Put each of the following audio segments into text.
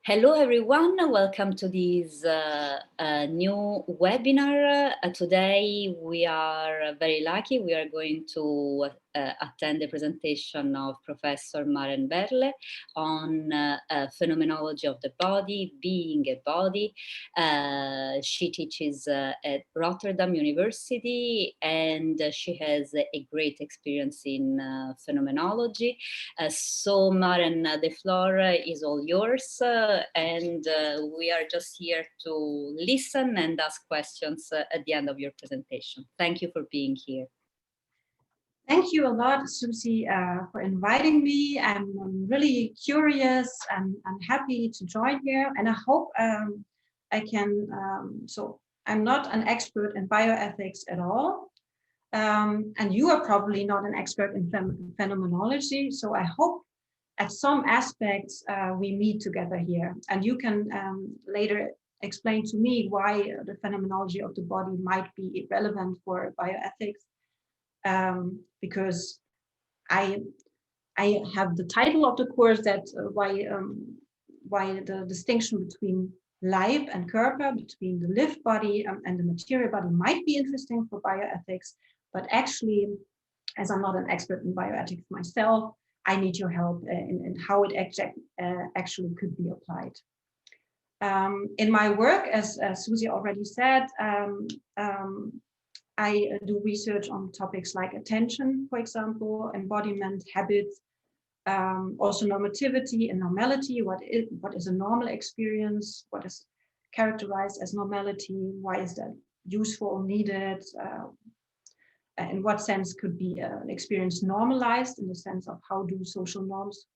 Hello everyone, welcome to this new webinar. Today we are very lucky, we are going to attend the presentation of Professor Maren Wehrle on Phenomenology of the Body, Being a Body. She teaches at Rotterdam University and she has a great experience in phenomenology. So Maren, the floor is all yours. And we are just here to listen and ask questions at the end of your presentation. Thank you for being here. Thank you a lot, Susie, for inviting me. I'm really curious and I'm happy to join here. And I hope I can, so I'm not an expert in bioethics at all. And you are probably not an expert in phenomenology. So I hope at some aspects we meet together here, and you can later explain to me why the phenomenology of the body might be relevant for bioethics, because I have the title of the course that why the distinction between life and körper, between the lived body and the material body might be interesting for bioethics, but actually, as I'm not an expert in bioethics myself, I need your help in how it actually could be applied. In my work, as Susie already said, I do research on topics like attention, for example, embodiment, habits, also normativity and normality. What is a normal experience? What is characterized as normality? Why is that useful, needed? In what sense could be an experience normalized, in the sense of how do social norms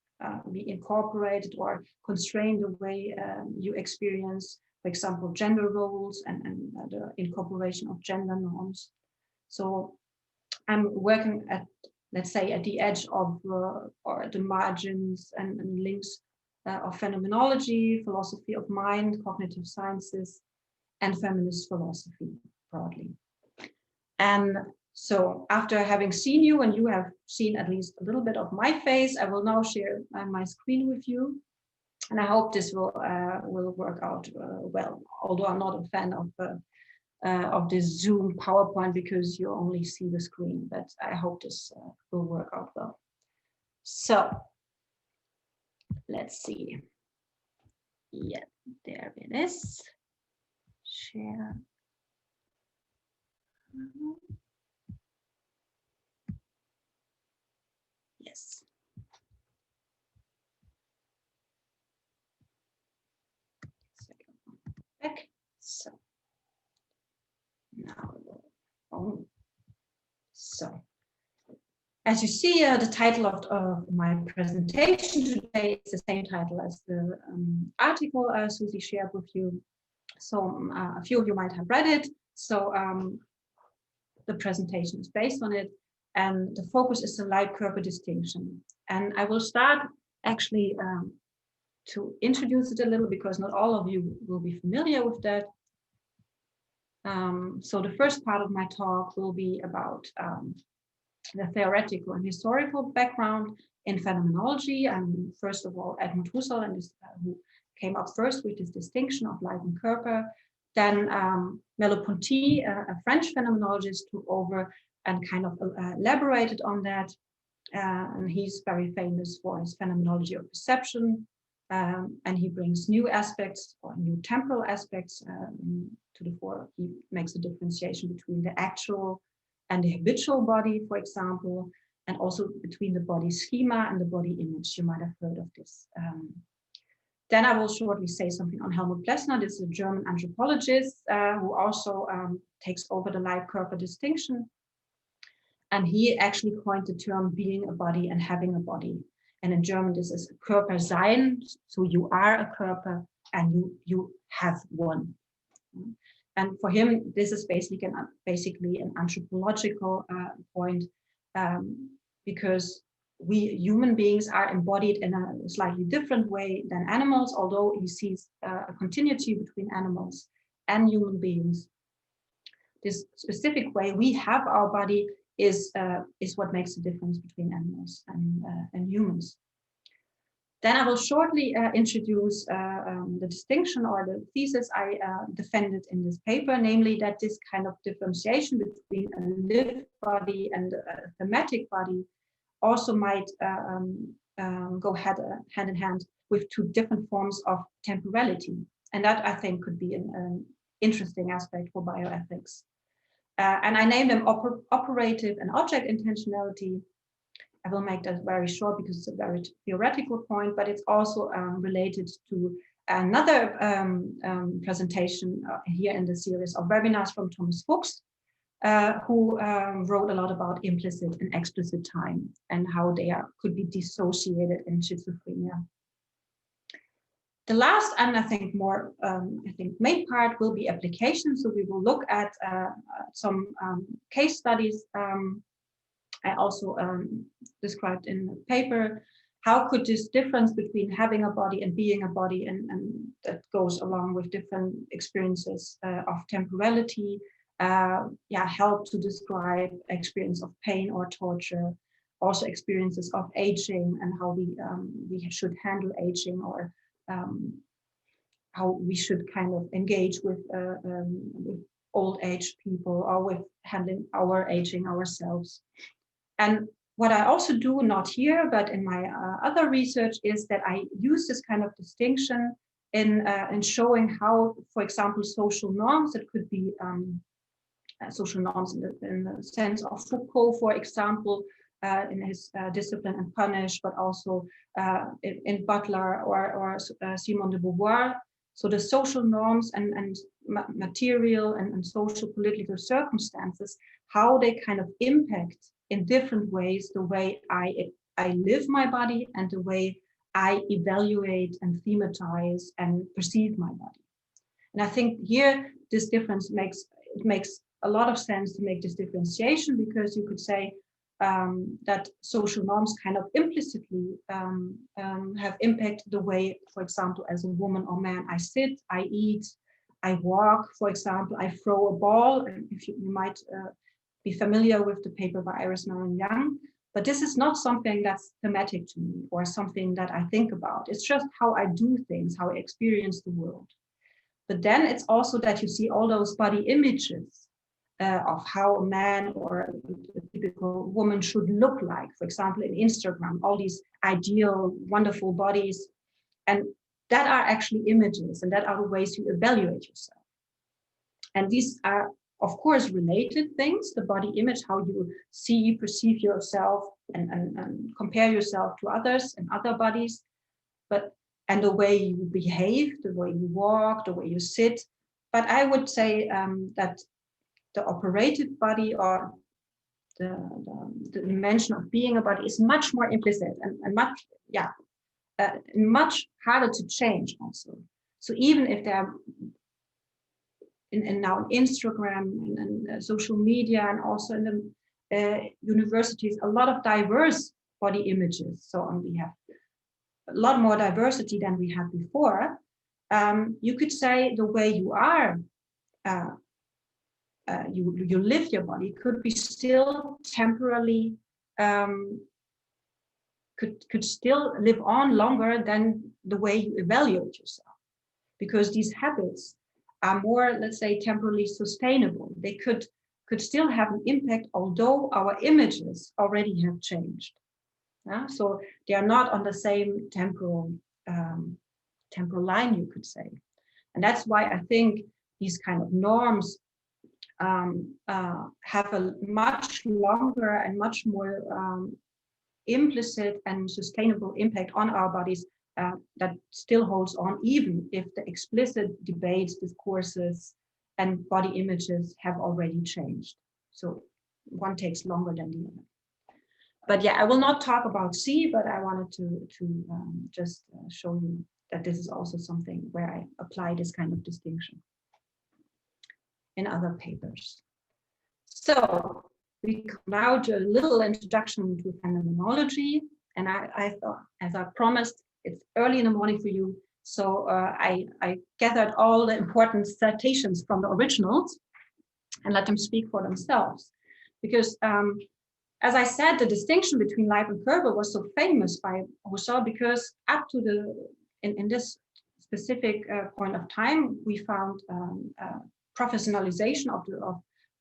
be incorporated or constrain the way you experience, for example, gender roles and the incorporation of gender norms. So I'm working at, let's say, at the edge of or the margins and links of phenomenology, philosophy of mind, cognitive sciences, and feminist philosophy broadly. And so after having seen you, and you have seen at least a little bit of my face, I will now share my screen with you. And I hope this will work out well, although I'm not a fan of this Zoom PowerPoint because you only see the screen, but I hope this will work out well. So let's see. Yeah, there it is. Share. Yes. Back. So now, so as you see, the title of my presentation today is the same title as the article Susie shared with you. So a few of you might have read it. So the presentation is based on it, and the focus is the light-körper distinction. And I will start actually to introduce it a little, because not all of you will be familiar with that. So the first part of my talk will be about the theoretical and historical background in phenomenology. And first of all, Edmund Husserl, and who came up first with this distinction of life and körper. Then Merleau-Ponty, a French phenomenologist, took over and kind of elaborated on that. And he's very famous for his phenomenology of perception. And he brings new aspects or new temporal aspects to the fore. He makes a differentiation between the actual and the habitual body, for example, and also between the body schema and the body image. You might have heard of this. Then I will shortly say something on Helmut Plessner. This is a German anthropologist who also takes over the light-körper distinction. And he actually coined the term being a body and having a body. And in German, this is Körper sein. So you are a Körper and you have one. And for him, this is basically an anthropological point, because we human beings are embodied in a slightly different way than animals, although he sees a continuity between animals and human beings. This specific way we have our body is what makes the difference between animals and humans. Then I will shortly introduce the distinction or the thesis I defended in this paper, namely that this kind of differentiation between a lived body and a thematic body also might go hand in hand with two different forms of temporality. And that I think could be an interesting aspect for bioethics. And I named them operative and object intentionality. I will make that very short because it's a very theoretical point, but it's also related to another presentation here in the series of webinars from Thomas Fuchs, who wrote a lot about implicit and explicit time and how they could be dissociated in schizophrenia. The last and I think more main part will be application. So we will look at some case studies. I also described in the paper, how could this difference between having a body and being a body, and that goes along with different experiences of temporality, help to describe experience of pain or torture, also experiences of aging and how we should handle aging, or how we should kind of engage with old age people, or with handling our aging ourselves. And what I also do, not here, but in my other research, is that I use this kind of distinction in showing how, for example, social norms, that could be social norms in the sense of Foucault, for example, in his Discipline and Punish, but also in Butler or Simone de Beauvoir. So the social norms and material and social political circumstances, how they kind of impact in different ways the way I live my body and the way I evaluate and thematize and perceive my body. And I think here this difference makes a lot of sense to make this differentiation, because you could say that social norms kind of implicitly have impact the way, for example, as a woman or man, I sit, I eat, I walk, for example, I throw a ball. And if you might be familiar with the paper by Iris Marion Young, but this is not something that's thematic to me or something that I think about. It's just how I do things, how I experience the world. But then it's also that you see all those body images of how a man or a typical woman should look like. For example, in Instagram, all these ideal, wonderful bodies. And that are actually images, and that are the ways you evaluate yourself. And these are, of course, related things, the body image, how you see, perceive yourself and compare yourself to others and other bodies, and the way you behave, the way you walk, the way you sit. But I would say that the operative body, or the dimension of being a body, is much more implicit and much harder to change also. So even if there are now Instagram and social media, and also in the universities, a lot of diverse body images. So we have a lot more diversity than we had before. You could say the way you are, you live your body, could be still temporarily, could still live on longer than the way you evaluate yourself, because these habits are more, let's say, temporally sustainable. They could still have an impact, although our images already have changed. So they are not on the same temporal line, you could say. And that's why I think these kind of norms have a much longer and much more implicit and sustainable impact on our bodies that still holds on, even if the explicit debates, discourses, and body images have already changed. So one takes longer than the other. But yeah, I will not talk about C, but I wanted to just show you that this is also something where I apply this kind of distinction in other papers. So we come now to a little introduction to phenomenology. And I thought, as I promised, it's early in the morning for you. So I gathered all the important citations from the originals and let them speak for themselves. Because as I said, the distinction between life and Körper was so famous by Husserl because up to in this specific point of time, we found professionalization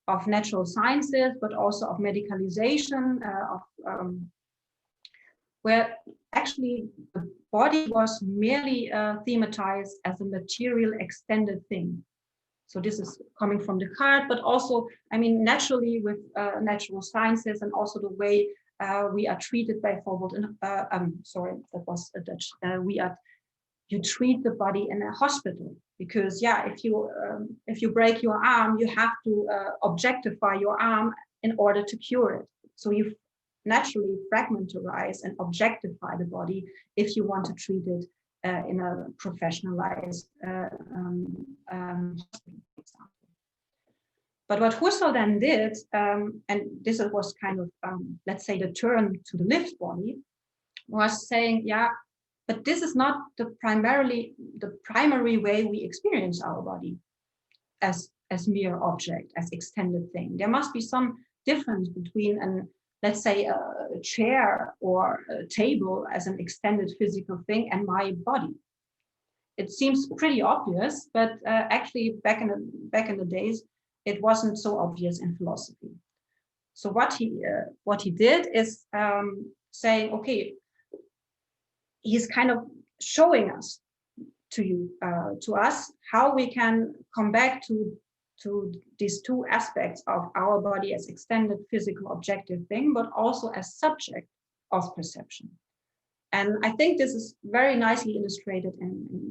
of natural sciences, but also of medicalization, where actually the body was merely thematized as a material extended thing. So this is coming from Descartes, but also, I mean, naturally with natural sciences and also the way we are treated by Forward. Sorry, that was a Dutch. You treat the body in a hospital because, yeah, if you break your arm, you have to objectify your arm in order to cure it. So you naturally fragmentarize and objectify the body if you want to treat it in a professionalized hospital, for example. But what Husserl then did, and this was kind of, let's say, the turn to the lived body, was saying, yeah, but this is not the primary way we experience our body as mere object, as extended thing. There must be some difference between let's say a chair or a table as an extended physical thing and my body. It seems pretty obvious, but actually back in the days, it wasn't so obvious in philosophy. So what he did is saying, okay, he's kind of showing us to us how we can come back to these two aspects of our body as extended physical objective thing, but also as subject of perception. And I think this is very nicely illustrated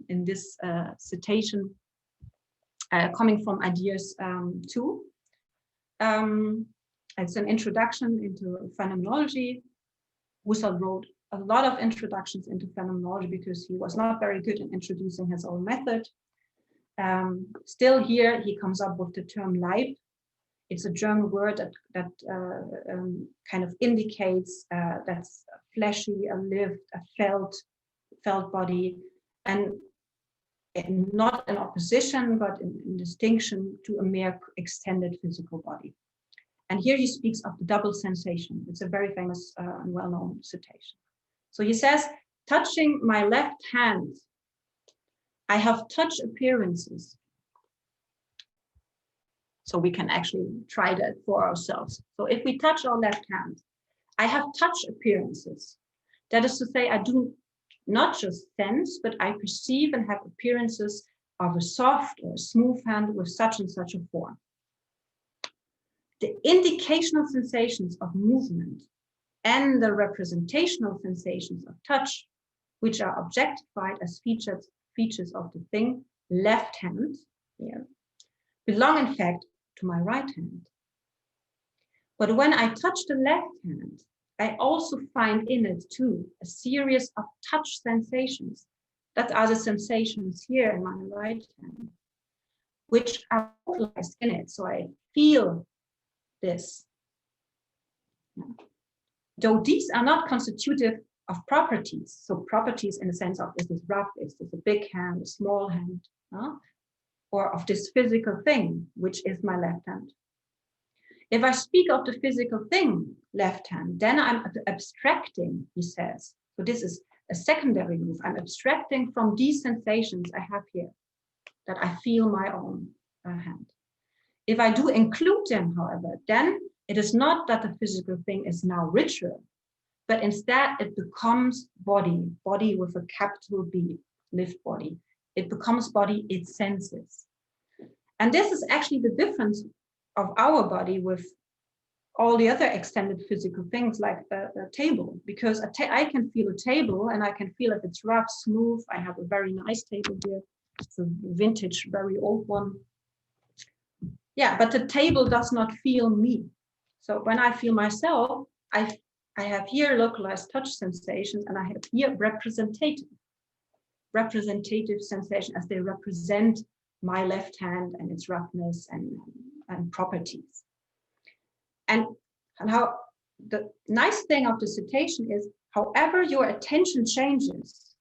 in this citation coming from Ideas 2. It's an introduction into phenomenology. Husserl wrote a lot of introductions into phenomenology because he was not very good in introducing his own method. Still here, he comes up with the term Leib. It's a German word that kind of indicates that's fleshy, a lived, a felt body, and not in opposition, but in distinction to a mere extended physical body. And here he speaks of the double sensation. It's a very famous and well-known citation. So he says, touching my left hand, I have touch appearances. So we can actually try that for ourselves. So if we touch our left hand, I have touch appearances. That is to say, I do not just sense, but I perceive and have appearances of a soft or smooth hand with such and such a form. The indicational sensations of movement and the representational sensations of touch, which are objectified as features of the thing, left hand, here, belong in fact to my right hand. But when I touch the left hand, I also find in it too a series of touch sensations. That are the sensations here in my right hand, which are localized in it. So I feel this. Though these are not constitutive of properties, so properties in the sense of is this rough, is this a big hand, a small hand, or of this physical thing, which is my left hand. If I speak of the physical thing, left hand, then I'm abstracting, he says. So this is a secondary move. I'm abstracting from these sensations I have here, that I feel my own hand. If I do include them, however, then it is not that the physical thing is now richer, but instead it becomes body with a capital B, lived body. It becomes body, it senses. And this is actually the difference of our body with all the other extended physical things like a table, because I can feel a table and I can feel if it's rough, smooth. I have a very nice table here. It's a vintage, very old one. Yeah, but the table does not feel me. So when I feel myself, I have here localized touch sensations and I have here representative sensation as they represent my left hand and its roughness and properties. And how the nice thing of the citation is, however your attention changes,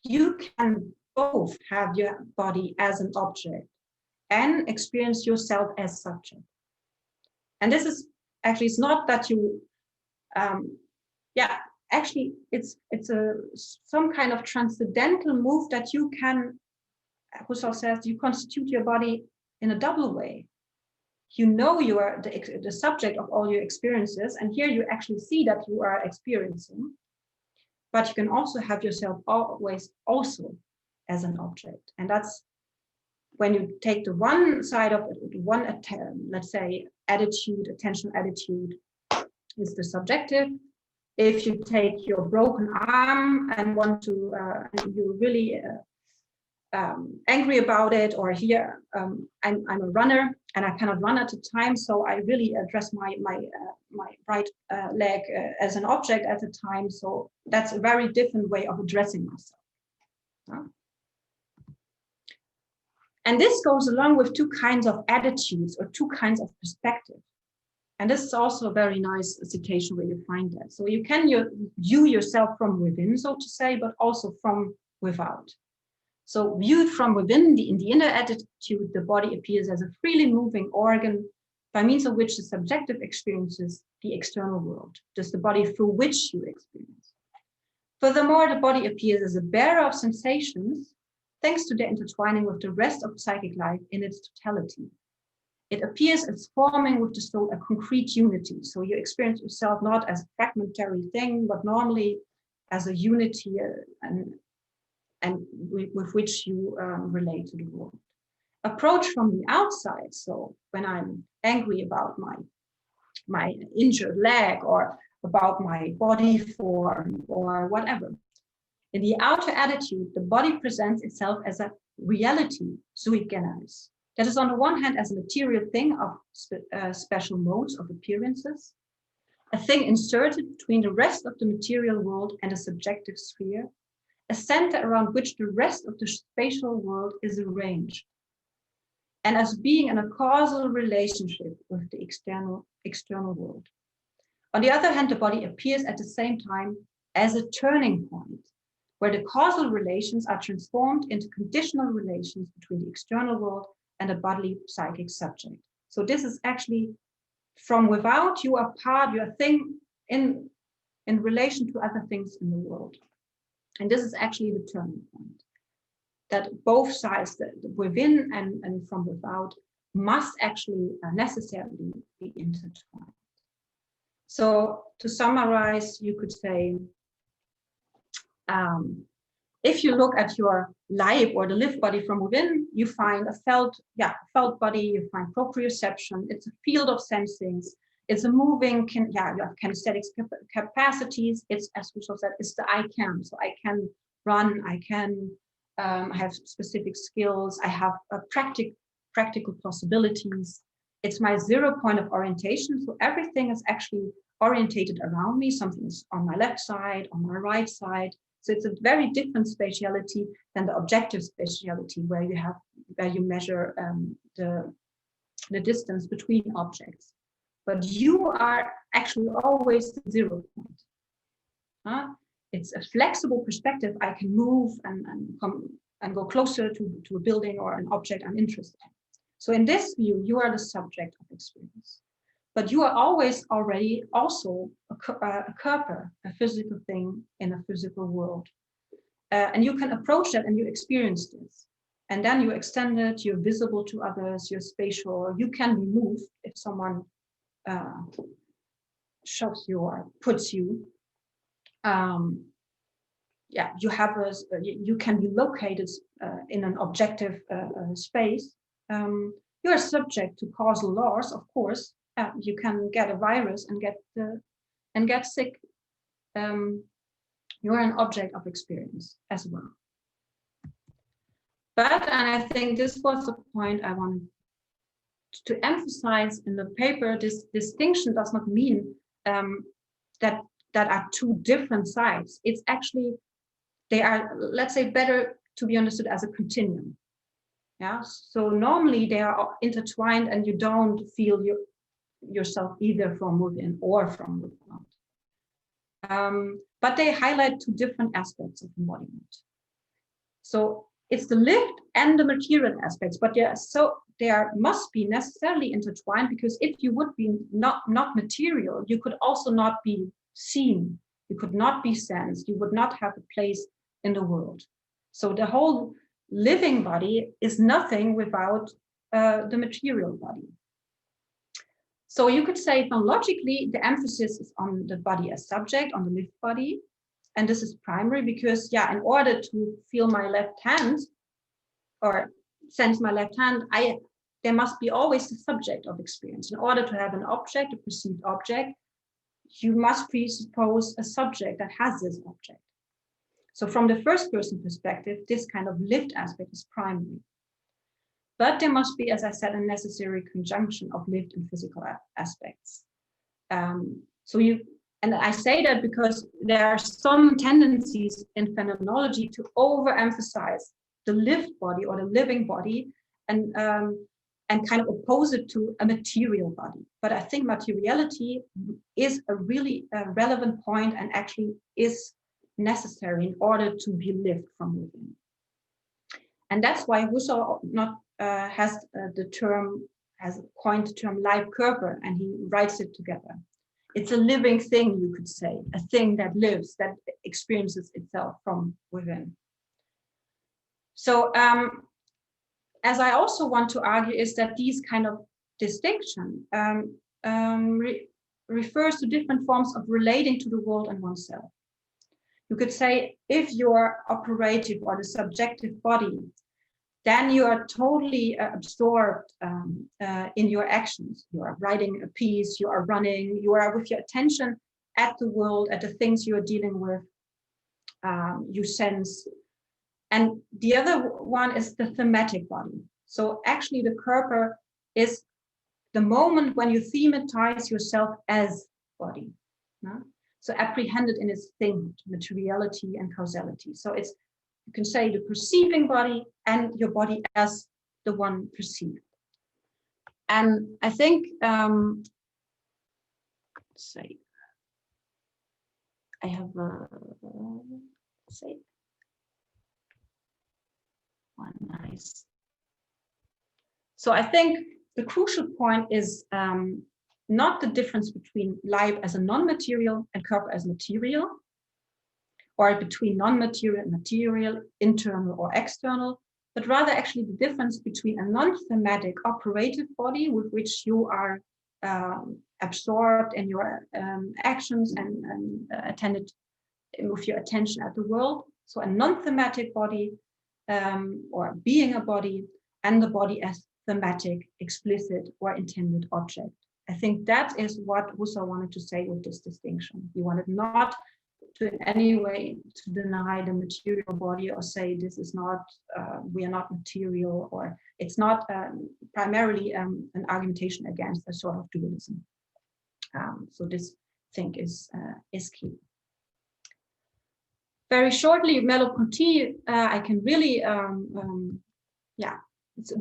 you can both have your body as an object and experience yourself as subject. And this is actually, it's not that you yeah, actually it's some kind of transcendental move that you can, Husserl says, you constitute your body in a double way. You know you are the subject of all your experiences, and here you actually see that you are experiencing, but you can also have yourself always also as an object. And that's when you take the one side of it, let's say attitude, attentional attitude is the subjective. If you take your broken arm and want to, you're really angry about it, or here I'm a runner and I cannot run at a time, so I really address my right leg as an object at a time. So that's a very different way of addressing myself. And this goes along with two kinds of attitudes or two kinds of perspective. And this is also a very nice citation where you find that. So you can view yourself from within, so to say, but also from without. So viewed from within, in the inner attitude, the body appears as a freely moving organ by means of which the subjective experiences the external world, just the body through which you experience. Furthermore, the body appears as a bearer of sensations, thanks to the intertwining with the rest of psychic life in its totality. It appears as forming with the soul a concrete unity. So you experience yourself not as a fragmentary thing, but normally as a unity and with which you relate to the world. Approach from the outside. So when I'm angry about my injured leg or about my body form or whatever, in the outer attitude, the body presents itself as a reality sui generis. That is, on the one hand, as a material thing of special modes of appearances, a thing inserted between the rest of the material world and a subjective sphere, a center around which the rest of the spatial world is arranged, and as being in a causal relationship with the external world. On the other hand, the body appears at the same time as a turning point, where the causal relations are transformed into conditional relations between the external world and a bodily psychic subject. So this is actually from without, you are part, you are a thing in relation to other things in the world. And this is actually the turning point, that both sides, the within and from without, must actually necessarily be intertwined. So to summarize, you could say, if you look at your life or the lived body from within, you find a felt body, you find proprioception, it's a field of sensings, it's a moving, you have kinesthetic capacities, it's, as Husserl said, it's the I can. So I can run, I can have specific skills, I have practical possibilities. It's my 0 point of orientation. So everything is actually orientated around me. Something is on my left side, on my right side. So it's a very different spatiality than the objective spatiality, where you measure the distance between objects. But you are actually always the 0 point. It's a flexible perspective. I can move and go closer to a building or an object I'm interested in. So in this view, you are the subject of experience. But you are always already also a körper, a physical thing in a physical world. And you can approach that and you experience this. And then you extend it, you're visible to others, you're spatial, you can be moved if someone shoves you or puts you. You can be located in an objective space. You're subject to causal laws, of course. You can get a virus and get sick. You're an object of experience as well. But, and I think this was the point I wanted to emphasize in the paper, this distinction does not mean that are two different sides. It's actually, they are, let's say, better to be understood as a continuum. Yeah. So normally they are intertwined and you don't feel yourself either from within or from without. But they highlight two different aspects of embodiment. So it's the lived and the material aspects, but there must be necessarily intertwined, because if you would be not material, you could also not be seen, you could not be sensed, you would not have a place in the world. So the whole living body is nothing without the material body. So you could say phonologically, the emphasis is on the body as subject, on the lived body. And this is primary because, yeah, in order to feel my left hand or sense my left hand, there must be always the subject of experience. In order to have an object, a perceived object, you must presuppose a subject that has this object. So from the first person perspective, this kind of lived aspect is primary. But there must be, as I said, a necessary conjunction of lived and physical aspects. And I say that because there are some tendencies in phenomenology to overemphasize the lived body or the living body and kind of oppose it to a material body. But I think materiality is a really relevant point and actually is necessary in order to be lived from within. And that's why Husserl has coined the term Leibkörper, and he writes it together. It's a living thing, you could say, a thing that lives, that experiences itself from within. So as I also want to argue is that these kind of distinction refers to different forms of relating to the world and oneself. You could say if your operative or the subjective body, then you are totally absorbed in your actions. You are writing a piece, you are running, you are with your attention at the world, at the things you are dealing with, you sense. And the other one is the thematic body. So actually the Körper is the moment when you thematize yourself as body. No? So apprehended in its thing, materiality and causality. So it's, you can say, the perceiving body and your body as the one perceived. And I think, say, I have say one nice. So I think the crucial point is not the difference between Leib as a non-material and Körper as material, or between non-material and material, internal or external, but rather actually the difference between a non-thematic operative body with which you are absorbed in your actions and attended with your attention at the world. So a non-thematic body or being a body, and the body as thematic, explicit or intended object. I think that is what Husserl wanted to say with this distinction. He wanted not to in any way to deny the material body or say this is not, we are not material, or it's not primarily an argumentation against a sort of dualism. So this I think is key. Very shortly, Merleau-Ponty, I can really, it's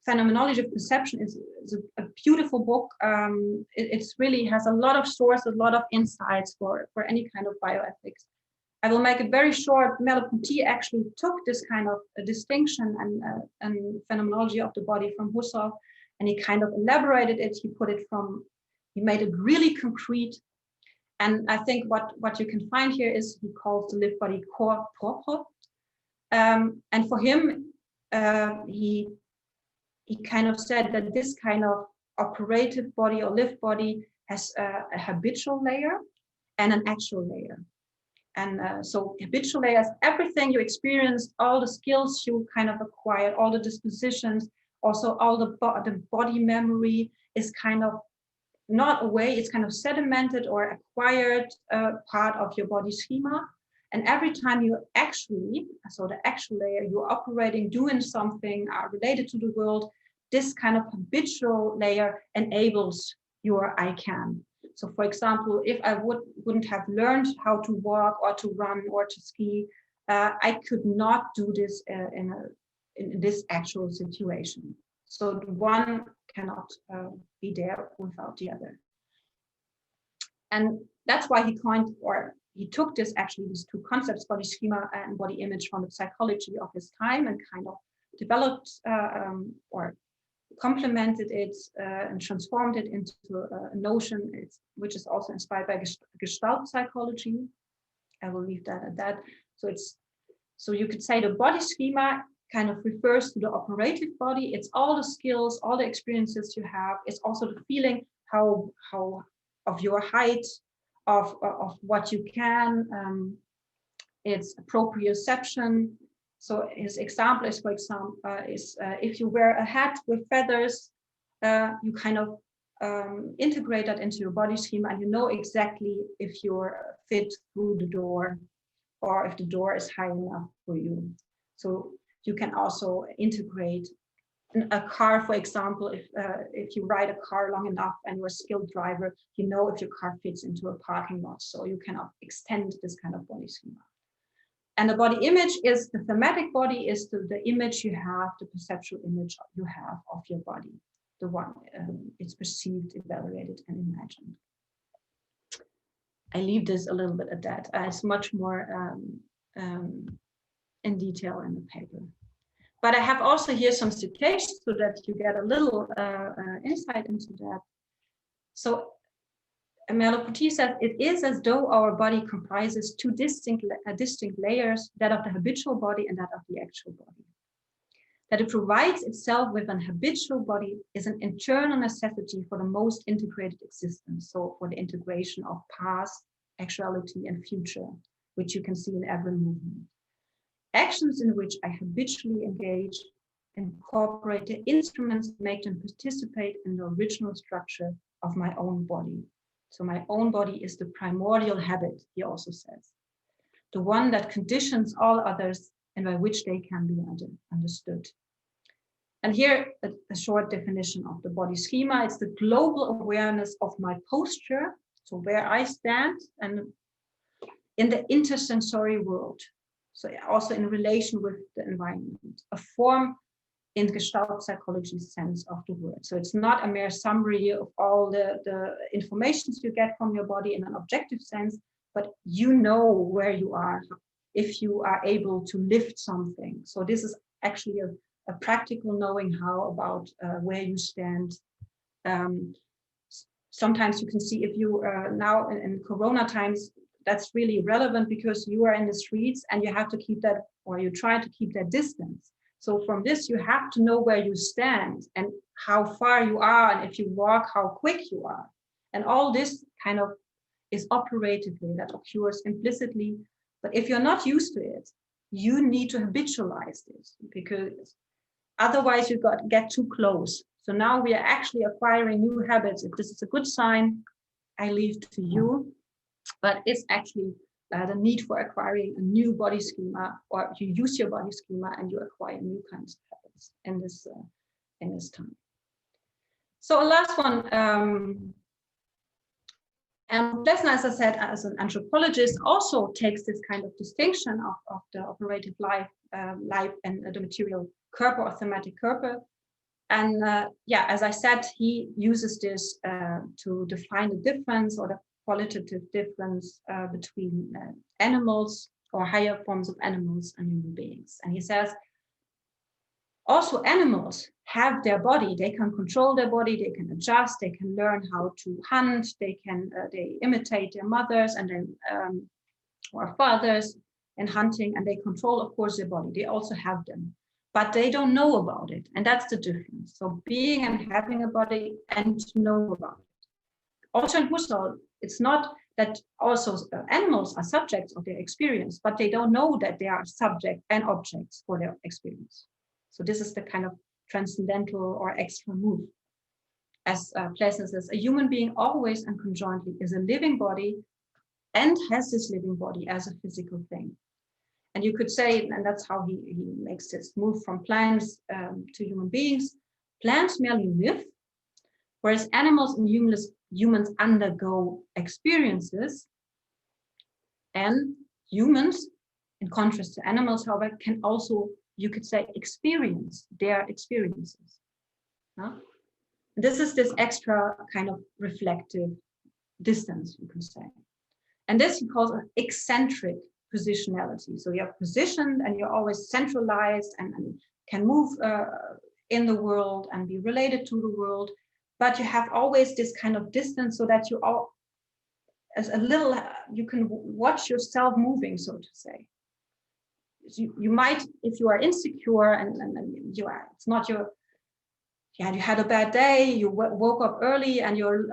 Phenomenology of Perception is a beautiful book. It's really has a lot of sources, a lot of insights for any kind of bioethics. I will make it very short. Merleau-Ponty actually took this kind of distinction and phenomenology of the body from Husserl, and he kind of elaborated it. He made it really concrete. And I think what you can find here is he calls the lived body corps propre. And for him, he kind of said that this kind of operative body or lived body has a habitual layer and an actual layer. And so habitual layer is everything you experience, all the skills you kind of acquired, all the dispositions, also all the body memory is kind of not away, it's kind of sedimented or acquired part of your body schema. And every time you actually, so the actual layer, you're operating, doing something related to the world, this kind of habitual layer enables your I can. So for example, if I wouldn't have learned how to walk or to run or to ski, I could not do this in this actual situation. So the one cannot be there without the other. And that's why he took these two concepts, body schema and body image, from the psychology of his time and kind of developed or complemented it and transformed it into a notion which is also inspired by Gestalt psychology. I will leave that at that. So you could say the body schema kind of refers to the operative body. It's all the skills, all the experiences you have. It's also the feeling how of your height, of what you can. It's proprioception. So his example is, for example, if you wear a hat with feathers, you kind of integrate that into your body schema, and you know exactly if you're fit through the door or if the door is high enough for you. So you can also integrate a car, for example, if you ride a car long enough and you're a skilled driver, you know if your car fits into a parking lot. So you can extend this kind of body schema. And the body image is the thematic body, is the image you have, the perceptual image you have of your body, the one it's perceived, evaluated, and imagined. I leave this a little bit at that. It's much more in detail in the paper. But I have also here some citations so that you get a little insight into that. So Merleau-Ponty says, it is as though our body comprises two distinct layers, that of the habitual body and that of the actual body. That it provides itself with an habitual body is an internal necessity for the most integrated existence. So for the integration of past, actuality, and future, which you can see in every movement. Actions in which I habitually engage incorporate the instruments, make them participate in the original structure of my own body. So my own body is the primordial habit, he also says, the one that conditions all others and by which they can be understood. And here, a short definition of the body schema. It's the global awareness of my posture, so where I stand, and in the intersensory world. So also in relation with the environment, a form in Gestalt psychology's sense of the word. So it's not a mere summary of all the informations you get from your body in an objective sense, but you know where you are, if you are able to lift something. So this is actually a practical knowing how about where you stand. Sometimes you can see if you now in Corona times, that's really relevant because you are in the streets and you have to keep that, or you try to keep that distance. So from this, you have to know where you stand and how far you are, and if you walk, how quick you are. And all this kind of is operatively, that occurs implicitly. But if you're not used to it, you need to habitualize this, because otherwise you get too close. So now we are actually acquiring new habits. If this is a good sign, I leave to you. But it's actually the need for acquiring a new body schema, or you use your body schema and you acquire new kinds of habits in this time. So a last one, and Plessner, as I said, as an anthropologist, also takes this kind of distinction of the operative life and the material körper or thematic körper. And as I said, he uses this to define the difference or the qualitative difference between animals or higher forms of animals and human beings. And he says, also animals have their body. They can control their body, they can adjust, they can learn how to hunt, they imitate their mothers and then or fathers in hunting, and they control, of course, their body. They also have them, but they don't know about it. And that's the difference. So being and having a body and to know about it. Also in Husserl, it's not that also animals are subjects of their experience, but they don't know that they are subject and objects for their experience. So this is the kind of transcendental or extra move. As Plessner says, a human being always and conjointly is a living body and has this living body as a physical thing. And you could say, and that's how he makes this move from plants to human beings, plants merely live, whereas animals and humans undergo experiences, and humans, in contrast to animals, however, can also, you could say, experience their experiences. This is this extra kind of reflective distance, you can say. And this he calls an eccentric positionality. So you're positioned and you're always centralized and can move in the world and be related to the world, but you have always this kind of distance so that you all, as a little, you can watch yourself moving, so to say. You might, if you are insecure and you are, it's not your, yeah, you had a bad day, you woke up early and you're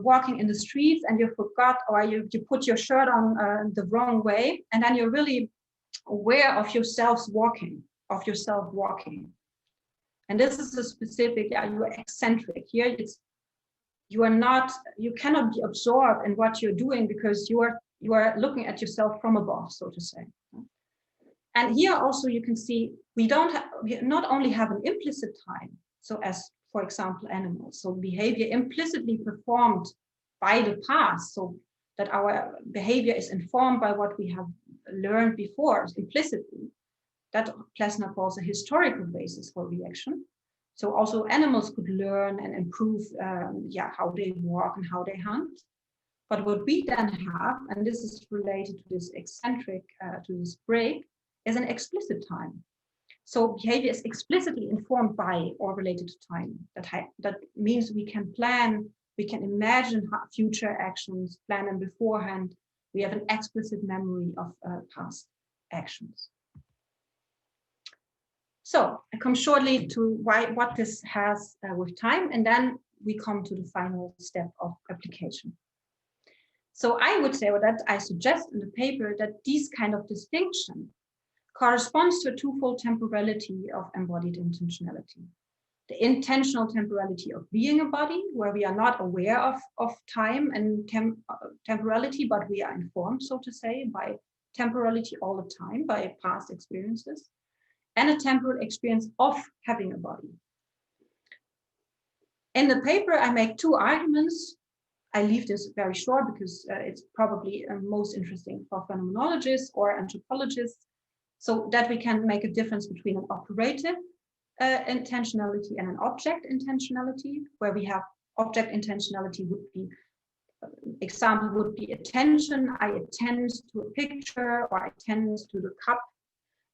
walking in the streets and you forgot, or you put your shirt on the wrong way, and then you're really aware of yourself walking. And this is a specific, yeah, you are eccentric. Here you cannot be absorbed in what you're doing because you are looking at yourself from above, so to say. And here also you can see we not only have an implicit time, so as for example animals, so behavior implicitly performed by the past, so that our behavior is informed by what we have learned before implicitly. That Plessner calls a historical basis for reaction. So also animals could learn and improve how they walk and how they hunt. But what we then have, and this is related to this eccentric, to this break, is an explicit time. So behavior is explicitly informed by or related to time. That means we can plan, we can imagine future actions, plan them beforehand. We have an explicit memory of past actions. So I come shortly to what this has with time, and then we come to the final step of application. So I would say, or that I suggest in the paper, that these kind of distinction corresponds to a twofold temporality of embodied intentionality. The intentional temporality of being a body, where we are not aware of time and temporality, but we are informed, so to say, by temporality all the time, by past experiences, and a temporal experience of having a body. In the paper, I make two arguments. I leave this very short because it's probably most interesting for phenomenologists or anthropologists, so that we can make a difference between an operative intentionality and an object intentionality, where we have object intentionality would be, example would be attention. I attend to a picture, or I attend to the cup,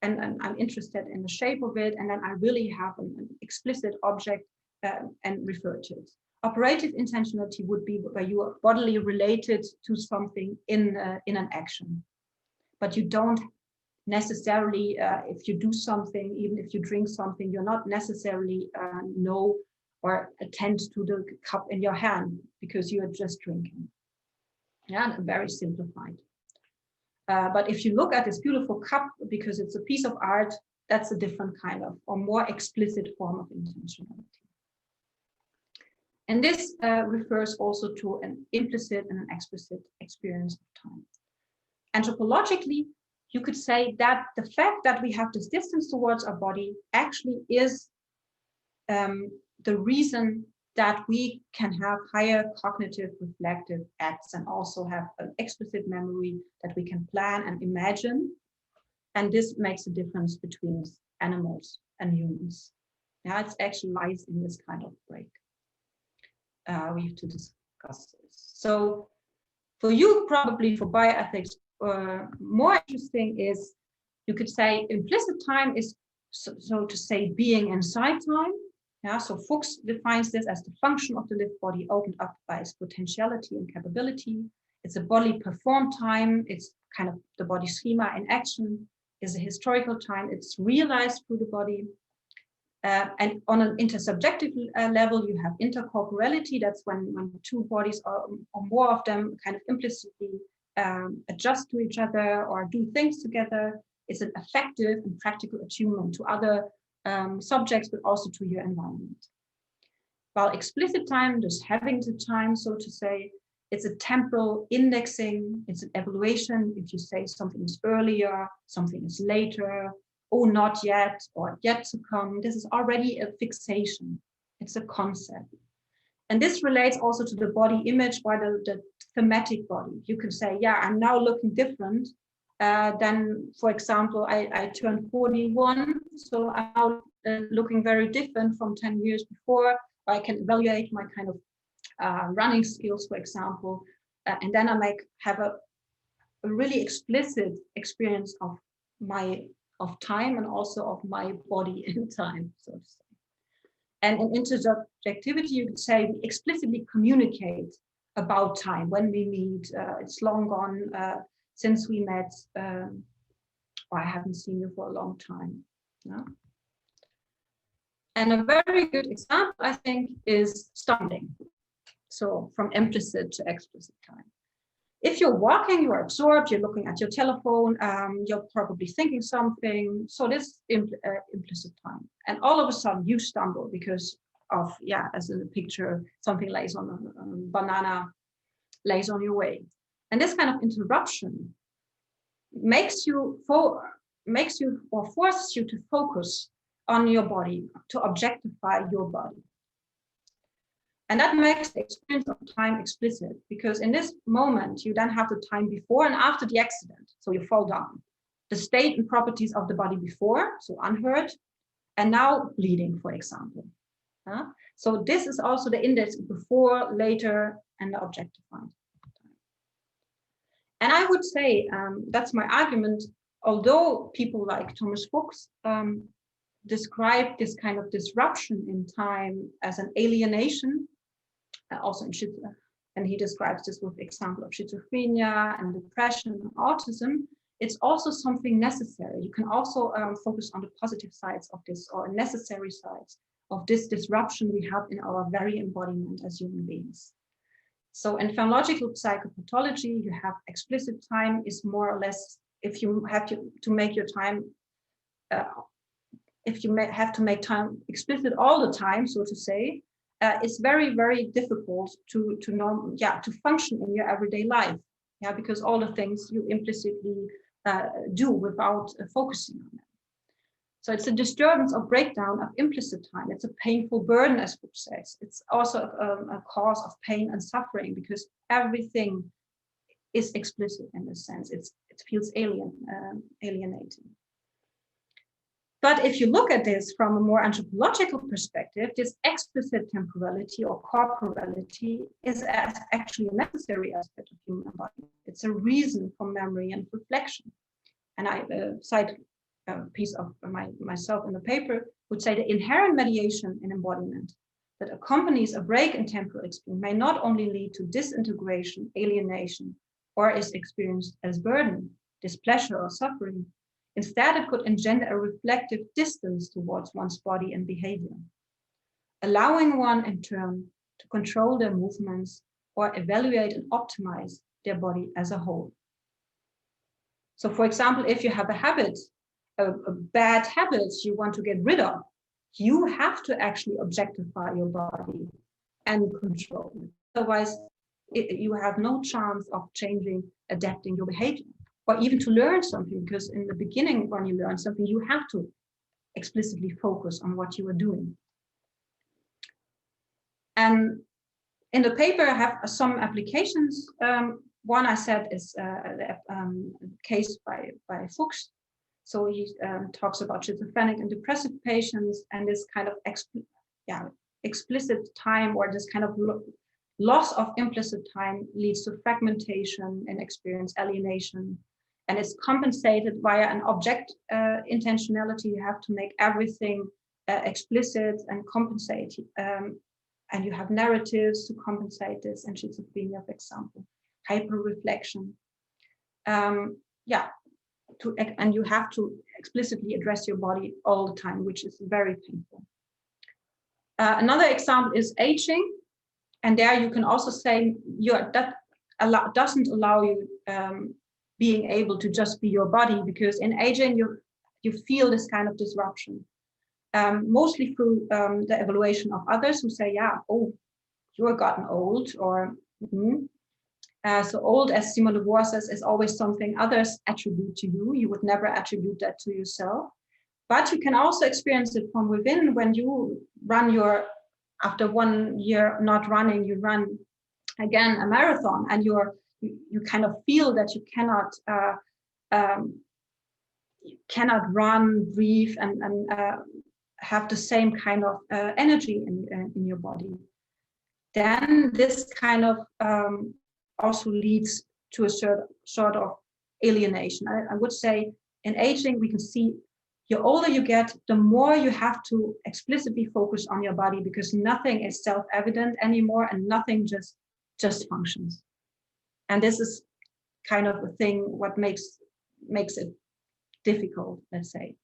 and I'm interested in the shape of it, and then I really have an explicit object and refer to it. Operative intentionality would be where you are bodily related to something in an action, but you don't necessarily, if you do something, even if you drink something, you're not necessarily know or attend to the cup in your hand because you are just drinking. Yeah, very simplified. But if you look at this beautiful cup, because it's a piece of art, that's a different kind of, or more explicit form of intentionality. And this refers also to an implicit and an explicit experience of time. Anthropologically, you could say that the fact that we have this distance towards our body actually is the reason that we can have higher cognitive reflective acts and also have an explicit memory that we can plan and imagine. And this makes a difference between animals and humans. Yeah, it actually lies in this kind of break. We have to discuss this. So for you, probably for bioethics, more interesting is, you could say implicit time is, so to say, being inside time. Yeah, so Fuchs defines this as the function of the lived body opened up by its potentiality and capability. It's a bodily performed time. It's kind of the body schema in action. Is a historical time. It's realized through the body. And on an intersubjective level, you have intercorporality. That's when two bodies or more of them kind of implicitly adjust to each other or do things together. It's an effective and practical attunement to other subjects, but also to your environment. While explicit time, just having the time, so to say, it's a temporal indexing, it's an evaluation. If you say something is earlier, something is later, oh, not yet, or yet to come, this is already a fixation. It's a concept. And this relates also to the body image by the thematic body. You can say, yeah, I'm now looking different than, for example, I turned 41, so I'm now looking very different from 10 years before. I can evaluate my kind of running skills, for example, and then I have a really explicit experience of time and also of my body in time, so to say. And in intersubjectivity, you could say we explicitly communicate about time when we meet. It's long gone since we met, or I haven't seen you for a long time. No? And a very good example, I think, is stumbling. So from implicit to explicit time. If you're walking, you're absorbed, you're looking at your telephone, you're probably thinking something. So this implicit time. And all of a sudden you stumble because of, as in the picture, something lays on a banana, lays on your way. And this kind of interruption makes you or forces you to focus on your body, to objectify your body. And that makes the experience of time explicit, because in this moment, you then have the time before and after the accident. So you fall down. The state and properties of the body before, so unhurt, and now bleeding, for example. So this is also the index before, later, and the objectified. And I would say, that's my argument, although people like Thomas Fuchs describe this kind of disruption in time as an alienation, also in schizophrenia, and he describes this with example of schizophrenia and depression and autism. It's also something necessary. You can also focus on the positive sides of this, or necessary sides of this disruption we have in our very embodiment as human beings. So in phenomenological psychopathology, you have explicit time is more or less, if you have to make your time, if you have to make time explicit all the time, so to say, it's very, very difficult to function in your everyday life, because all the things you implicitly do without focusing on them. So it's a disturbance or breakdown of implicit time. It's a painful burden, as Fuchs says. It's also a cause of pain and suffering, because everything is explicit in this sense. It feels alienating. But if you look at this from a more anthropological perspective, this explicit temporality or corporality is actually a necessary aspect of human body. It's a reason for memory and reflection. And I cite a piece of myself in the paper, would say the inherent mediation in embodiment that accompanies a break in temporal experience may not only lead to disintegration, alienation, or is experienced as burden, displeasure, or suffering. Instead, it could engender a reflective distance towards one's body and behavior, allowing one in turn to control their movements or evaluate and optimize their body as a whole. So for example, if you have a habit, a bad habit you want to get rid of, you have to actually objectify your body and control it. Otherwise, you have no chance of changing, adapting your behavior. Or even to learn something, because in the beginning, when you learn something, you have to explicitly focus on what you are doing. And in the paper, I have some applications. One I said is a case by Fuchs. So he talks about schizophrenic and depressive patients, and this kind of explicit time, or this kind of loss of implicit time leads to fragmentation and experience alienation. And it's compensated via an object intentionality. You have to make everything explicit and compensate. And you have narratives to compensate this, and schizophrenia, for example, hyper-reflection. And you have to explicitly address your body all the time, which is very painful. Another example is aging. And there you can also say that doesn't allow you being able to just be your body, because in aging you feel this kind of disruption, mostly through the evaluation of others who say, you're gotten old, or so old, as Simone de Beauvoir says, is always something others attribute to you. You would never attribute that to yourself. But you can also experience it from within when you run after 1 year not running, you run again a marathon, and you kind of feel that you cannot run, breathe, and have the same kind of energy in your body. Then this kind of also leads to a sort of alienation. I would say in aging we can see the older you get, the more you have to explicitly focus on your body, because nothing is self-evident anymore and nothing just functions. And this is kind of a thing what makes it difficult, let's say.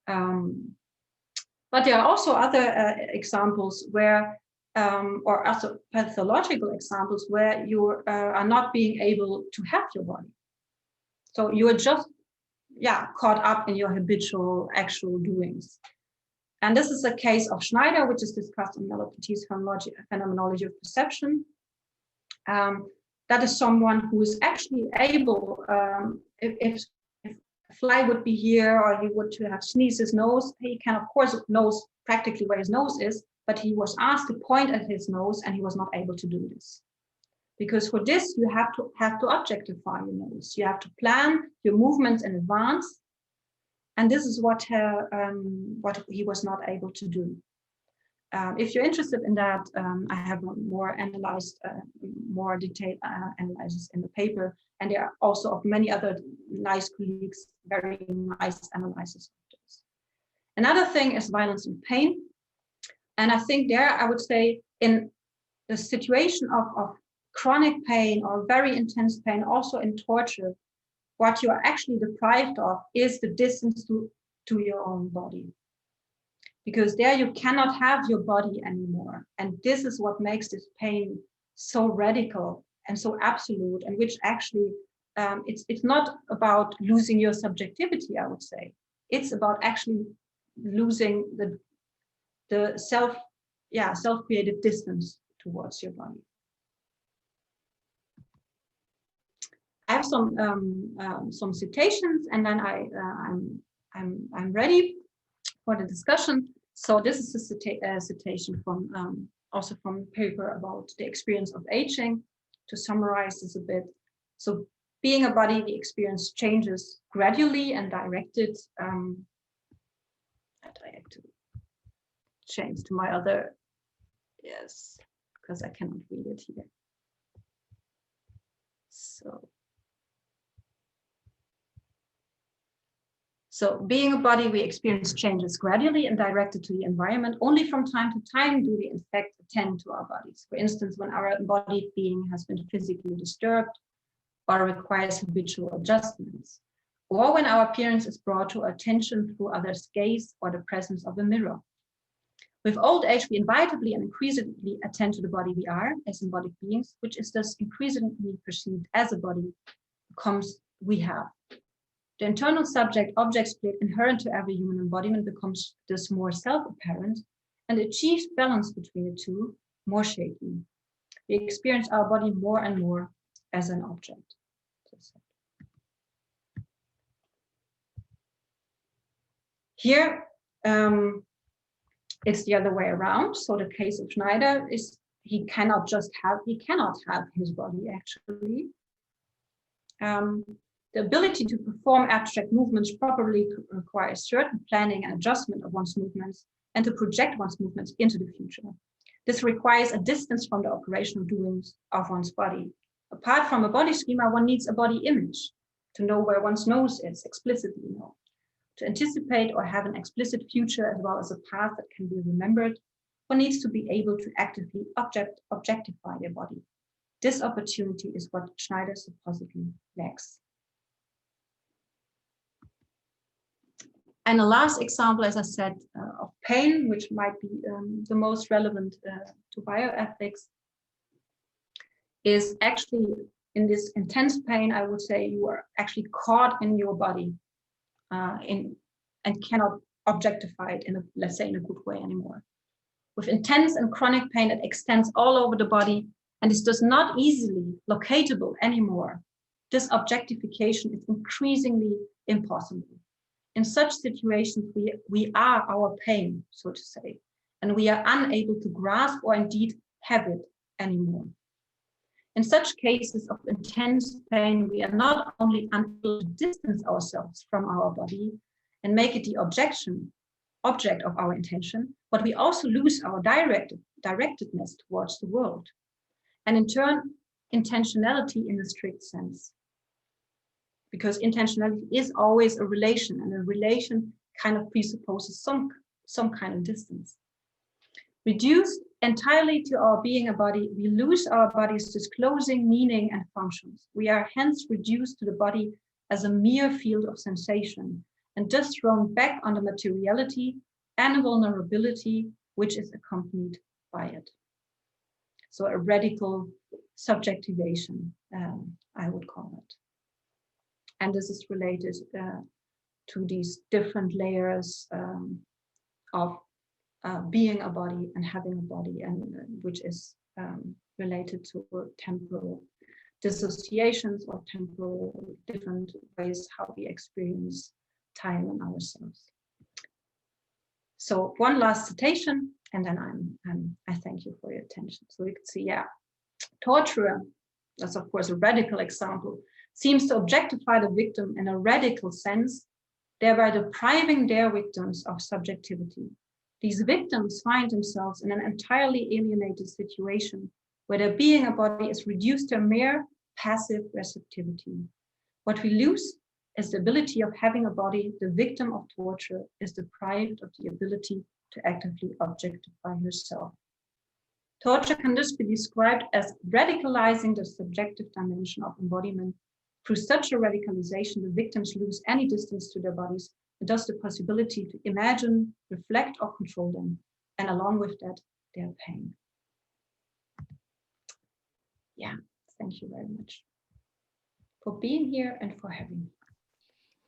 But there are also other examples where, or also pathological examples where you are not being able to have your body. So you are just, caught up in your habitual actual doings. And this is a case of Schneider, which is discussed in Merleau-Petit's Phenomenology of Perception. That is someone who is actually able, if a fly would be here or he would to have sneezed his nose, he can of course knows practically where his nose is, but he was asked to point at his nose and he was not able to do this. Because for this, you have to objectify your nose. You have to plan your movements in advance. And this is what he was not able to do. If you're interested in that, I have more detailed analysis in the paper. And there are also of many other nice colleagues, very nice analysis of this. Another thing is violence and pain. And I think there, I would say, in the situation of chronic pain or very intense pain, also in torture, what you are actually deprived of is the distance to your own body. Because there you cannot have your body anymore. And this is what makes this pain so radical and so absolute, and which actually, it's not about losing your subjectivity, I would say. It's about actually losing the self-created distance towards your body. I have some citations, and then I'm ready for the discussion. So this is a citation from also from a paper about the experience of aging. To summarize this a bit, so being a body, the experience changes gradually and directed. And I have to change to my other, yes, because I cannot read it here. So being a body, we experience changes gradually and directed to the environment. Only from time to time do we in fact attend to our bodies. For instance, when our embodied being has been physically disturbed or requires habitual adjustments, or when our appearance is brought to our attention through others' gaze or the presence of a mirror. With old age, we inevitably and increasingly attend to the body we are as embodied beings, which is thus increasingly perceived as a body becomes we have. The internal subject-object split inherent to every human embodiment becomes thus more self-apparent, and the achieved balance between the two more shaky. We experience our body more and more as an object. Here, it's the other way around. So the case of Schneider is he cannot have his body actually. The ability to perform abstract movements properly requires certain planning and adjustment of one's movements and to project one's movements into the future. This requires a distance from the operational doings of one's body. Apart from a body schema, one needs a body image to know where one's nose is, explicitly know. To anticipate or have an explicit future as well as a path that can be remembered, one needs to be able to actively objectify their body. This opportunity is what Schneider supposedly lacks. And the last example, as I said, of pain, which might be the most relevant to bioethics, is actually in this intense pain. I would say you are actually caught in your body and cannot objectify it in let's say in a good way anymore. With intense and chronic pain that extends all over the body and is thus not easily locatable anymore, this objectification is increasingly impossible. In such situations, we are our pain, so to say, and we are unable to grasp or indeed have it anymore. In such cases of intense pain, we are not only unable to distance ourselves from our body and make it the object of our intention, but we also lose our directedness towards the world, and in turn, intentionality in the strict sense. because intentionality is always a relation, and a relation kind of presupposes some kind of distance. Reduced entirely to our being a body, we lose our body's disclosing meaning and functions. We are hence reduced to the body as a mere field of sensation, and just thrown back on the materiality and vulnerability which is accompanied by it. So a radical subjectivation, I would call it. And this is related to these different layers of being a body and having a body, and which is related to temporal dissociations or temporal different ways how we experience time and ourselves. So one last citation, and then I thank you for your attention. So you can see, yeah, torture, that's of course a radical example, seems to objectify the victim in a radical sense, thereby depriving their victims of subjectivity. These victims find themselves in an entirely alienated situation where their being a body is reduced to a mere passive receptivity. What we lose is the ability of having a body. The victim of torture is deprived of the ability to actively objectify herself. Torture can thus be described as radicalizing the subjective dimension of embodiment. Through such a radicalization, the victims lose any distance to their bodies, and thus the possibility to imagine, reflect, or control them, and along with that, their pain. Yeah, thank you very much for being here and for having me.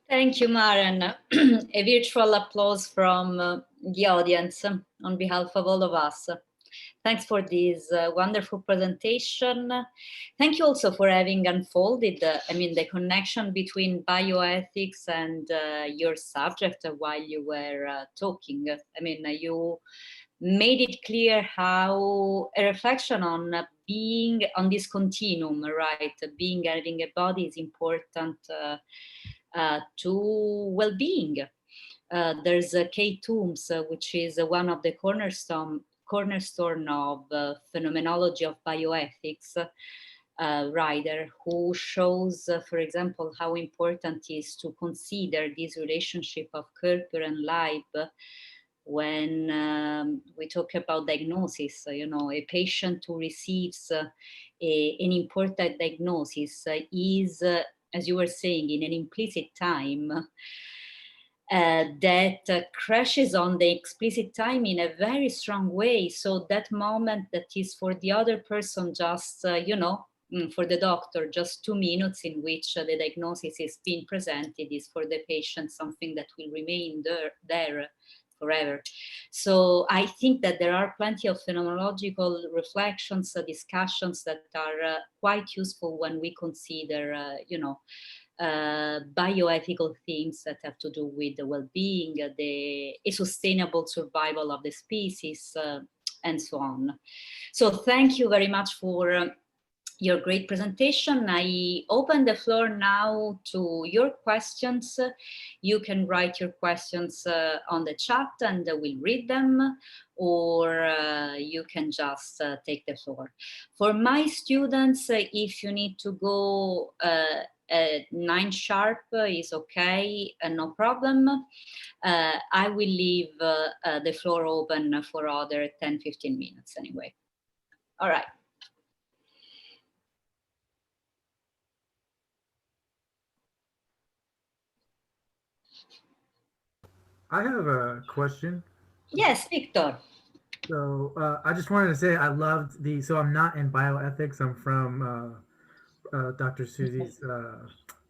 Thank you, Maren. A virtual applause from the audience on behalf of all of us. Thanks for this wonderful presentation. Thank you also for having unfolded, the connection between bioethics and your subject while you were talking. You made it clear how a reflection on being on this continuum, right? Being, having a body is important to well-being. There's Kate Toombs, which is one of the cornerstone of Phenomenology of bioethics, writer, who shows, for example, how important it is to consider this relationship of Körper and Leib when we talk about diagnosis. A patient who receives an important diagnosis is, as you were saying, in an implicit time that crashes on the explicit time in a very strong way. So that moment that is for the other person just, for the doctor, just 2 minutes in which the diagnosis is being presented, is for the patient something that will remain there forever. So I think that there are plenty of phenomenological reflections, discussions that are quite useful when we consider, bioethical themes that have to do with the well-being, a sustainable survival of the species, and so on. So thank you very much for your great presentation. I open the floor now to your questions. You can write your questions on the chat and we'll read them, or you can just take the floor. For my students, if you need to go 9 sharp is okay, no problem. I will leave the floor open for other 10-15 minutes anyway. All right. I have a question. Yes, Victor. So I just wanted to say I loved so I'm not in bioethics. I'm from Dr. Susie's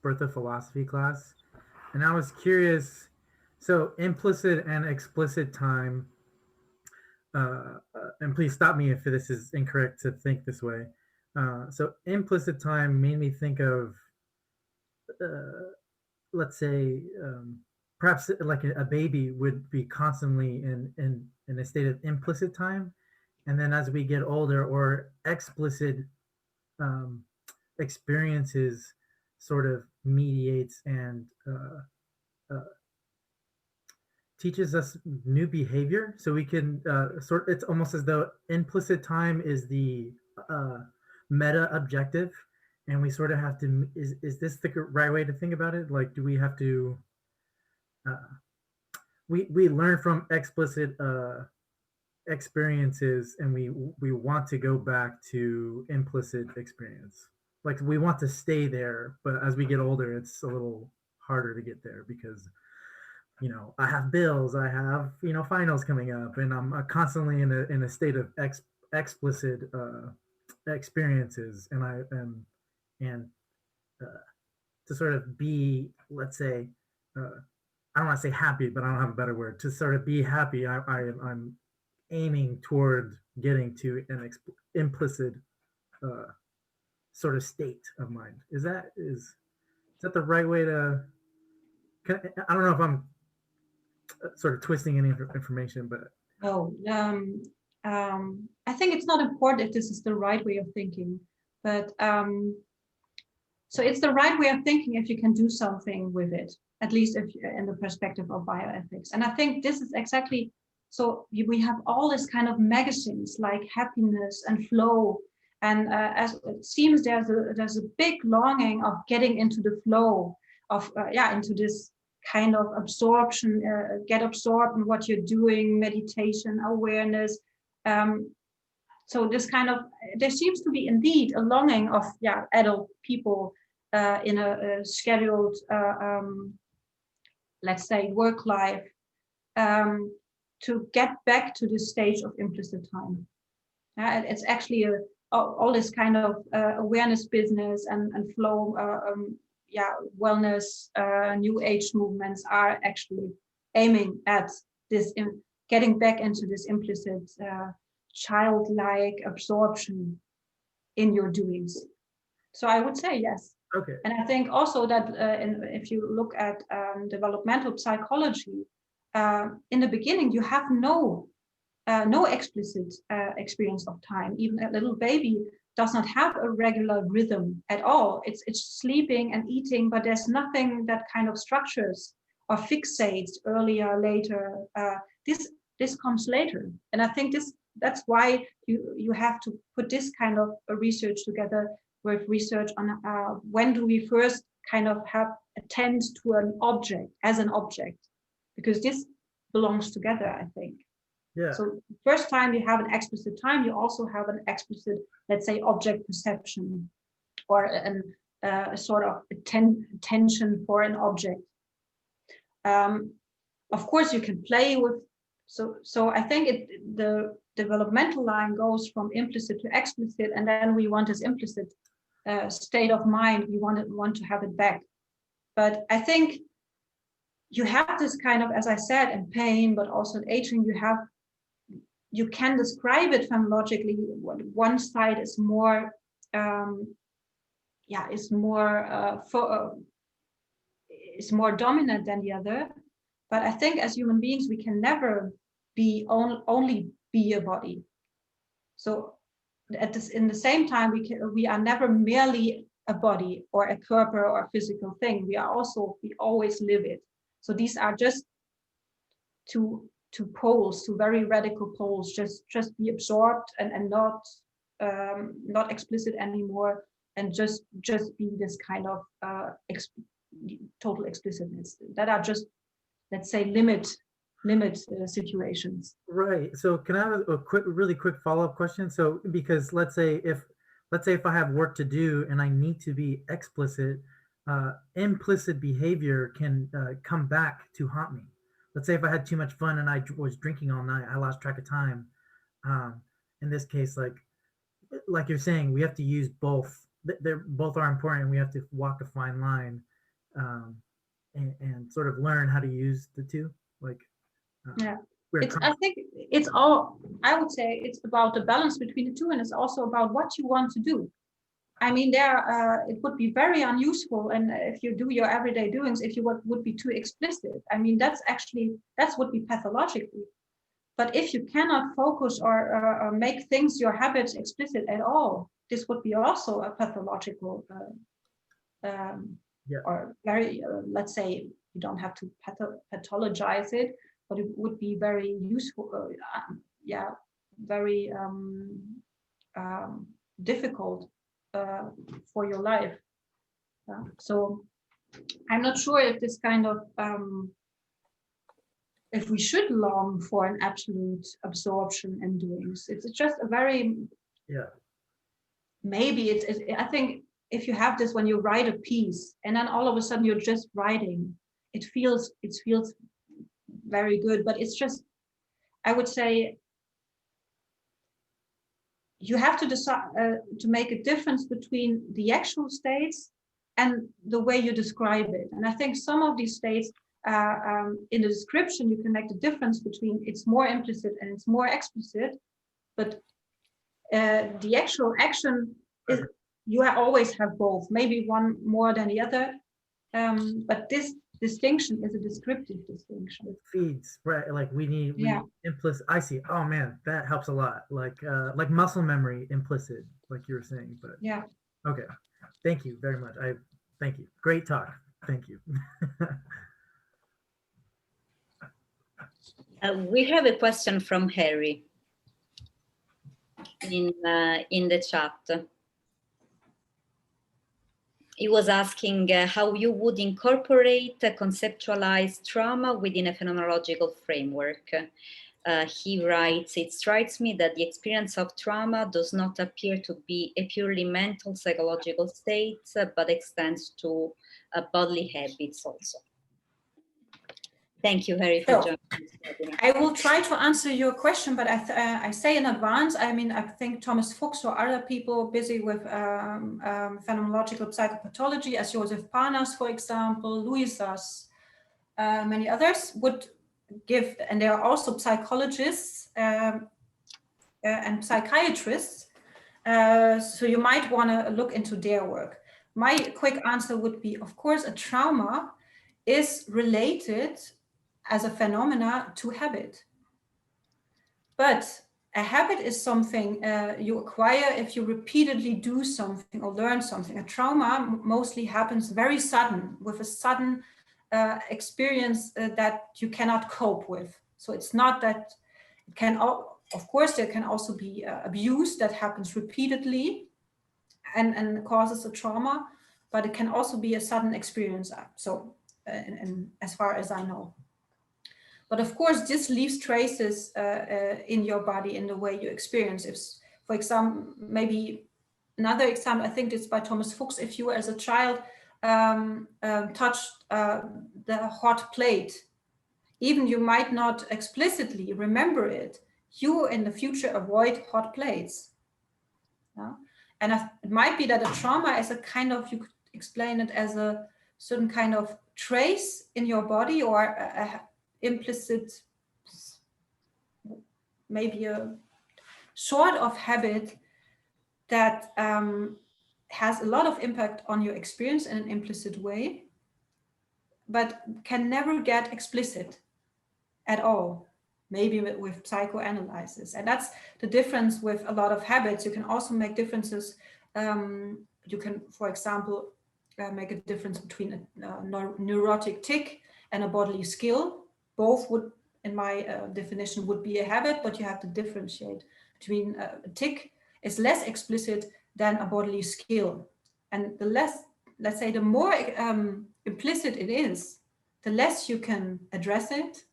Birth of Philosophy class. And I was curious, so implicit and explicit time, and please stop me if this is incorrect to think this way. So implicit time made me think of, let's say, perhaps like a baby would be constantly in a state of implicit time, and then as we get older, or explicit experiences sort of mediates and teaches us new behavior, so we can it's almost as though implicit time is the meta objective, and we sort of have to, is this the right way to think about it? Like, do we have to, uh, we learn from explicit experiences, and we want to go back to implicit experience. Like, we want to stay there, but as we get older, it's a little harder to get there because, you know, I have bills, I have, you know, finals coming up, and I'm constantly in a state of explicit experiences, and I am, and uh, to sort of be, let's say, I don't want to say happy, but I don't have a better word. To sort of be happy, I'm aiming toward getting to an implicit uh, sort of state of mind. Is that the right way to? I don't know if I'm sort of twisting any information, but No, I think it's not important if this is the right way of thinking, but so it's the right way of thinking if you can do something with it, at least if in the perspective of bioethics. And I think this is exactly, so we have all this kind of magazines like Happiness and Flow, and as it seems there's a big longing of getting into the flow of into this kind of absorption, get absorbed in what you're doing, meditation, awareness. So this kind of, there seems to be indeed a longing of adult people in a scheduled, let's say, work life, to get back to the stage of implicit time. It's actually all this kind of awareness business and flow, wellness, new age movements are actually aiming at this, getting back into this implicit childlike absorption in your doings. So I would say yes. okay. And I think also that if you look at developmental psychology, in the beginning you have no explicit experience of time. Even a little baby does not have a regular rhythm at all. It's sleeping and eating, but there's nothing that kind of structures or fixates earlier, later. This comes later, and I think that's why you have to put this kind of research together with research on when do we first kind of have attend to an object as an object, because this belongs together, I think. Yeah. So first time you have an explicit time, you also have an explicit, let's say, object perception, or a sort of attention for an object. Of course, you can play with. So I think the developmental line goes from implicit to explicit, and then we want this implicit state of mind. We want to have it back. But I think you have this kind of, as I said, in pain, but also in aging, you can describe it phenomenologically. One side is more, is more dominant than the other. But I think as human beings, we can never be only be a body. So in the same time, we are never merely a body or a corpor or a physical thing. We always live it. So these are just two poles, two very radical poles. Just be absorbed and not explicit anymore, and just be this kind of total explicitness that are just, let's say, limit situations. Right. So can I have a really quick follow-up question? So because let's say if I have work to do and I need to be explicit, implicit behavior can come back to haunt me. Let's say if I had too much fun and I was drinking all night, I lost track of time. In this case, like you're saying, we have to use both. They're both are important. We have to walk a fine line, and sort of learn how to use the two. I think it's all, I would say it's about the balance between the two, and it's also about what you want to do. I mean, it would be very unuseful, and if you do your everyday doings, if you would be too explicit. I mean, that would be pathological. But if you cannot focus or make things, your habits, explicit at all, this would be also a pathological, or very, let's say, you don't have to pathologize it, but it would be very useful, very difficult for your life. So I'm not sure if this kind of if we should long for an absolute absorption in doings. It's just a very maybe it's I think if you have this when you write a piece and then all of a sudden you're just writing, it feels very good, but it's just, I would say, you have to decide to make a difference between the actual states and the way you describe it. And I think some of these states in the description, you can make the difference between it's more implicit and it's more explicit, but the actual action is, you always have both, maybe one more than the other, but this distinction is a descriptive distinction. It feeds, right? Like we need implicit. I see. Oh man, that helps a lot. Like muscle memory, implicit, like you were saying. But yeah. Okay. Thank you very much. Thank you. Great talk. Thank you. We have a question from Harry in the chat. He was asking how you would incorporate a conceptualized trauma within a phenomenological framework. He writes, it strikes me that the experience of trauma does not appear to be a purely mental psychological state, but extends to bodily habits also. Thank you, Harry, for joining us. I will try to answer your question, but I say in advance, I mean, I think Thomas Fuchs or other people busy with phenomenological psychopathology, as Joseph Panas, for example, Luisas, many others would give, and there are also psychologists and psychiatrists, so you might want to look into their work. My quick answer would be, of course, a trauma is related as a phenomena to habit. But a habit is something you acquire if you repeatedly do something or learn something. A trauma mostly happens very sudden, with a sudden experience that you cannot cope with. So it's not that it can, of course, there can also be abuse that happens repeatedly and causes a trauma, but it can also be a sudden experience. So and as far as I know. But of course, this leaves traces in your body in the way you experience. If, for example, maybe another example, I think it's by Thomas Fuchs, if you as a child touched the hot plate, even you might not explicitly remember it, you in the future avoid hot plates. Yeah? And it might be that a trauma is a kind of, you could explain it as a certain kind of trace in your body or a implicit, maybe a sort of habit that has a lot of impact on your experience in an implicit way, but can never get explicit at all, maybe with psychoanalysis. And that's the difference with a lot of habits. You can also make differences. You can, for example, make a difference between a neurotic tic and a bodily skill. Both would, in my definition, would be a habit, but you have to differentiate between a tic is less explicit than a bodily skill. And the less, let's say, the more implicit it is, the less you can address it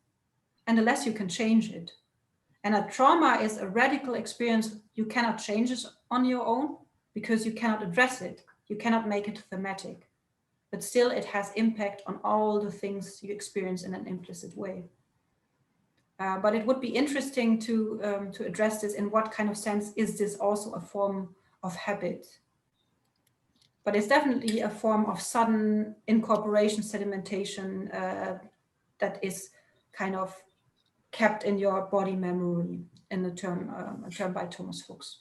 and the less you can change it. And a trauma is a radical experience. You cannot change it on your own because you cannot address it. You cannot make it thematic. But still it has impact on all the things you experience in an implicit way. But it would be interesting to address this. In what kind of sense is this also a form of habit? But it's definitely a form of sudden incorporation, sedimentation that is kind of kept in your body memory, in the term, a term by Thomas Fuchs.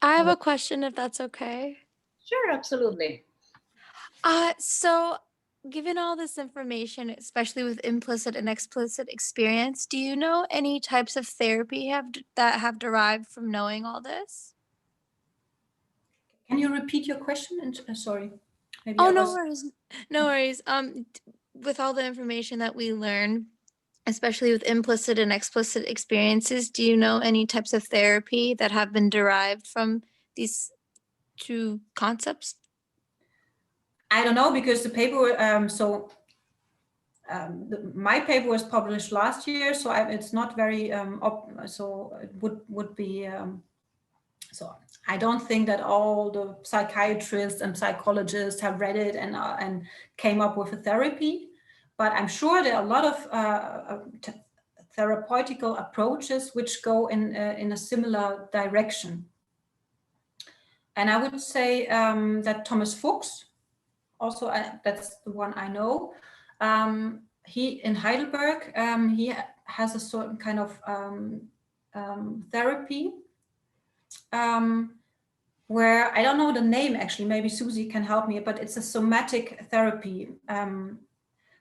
I have a question, if that's okay. Sure, absolutely. So given all this information, especially with implicit and explicit experience, do you know any types of therapy that have derived from knowing all this? Can you repeat your question? And sorry. Maybe no worries. No worries. With all the information that we learn especially with implicit and explicit experiences, do you know any types of therapy that have been derived from these two concepts? I don't know, because the paper, my paper was published last year, so it's not very, so it would be, so I don't think that all the psychiatrists and psychologists have read it and came up with a therapy, but I'm sure there are a lot of therapeutical approaches which go in a similar direction. And I would say that Thomas Fuchs, also that's the one I know, he in Heidelberg, he has a certain kind of therapy where I don't know the name actually, maybe Susie can help me, but it's a somatic therapy,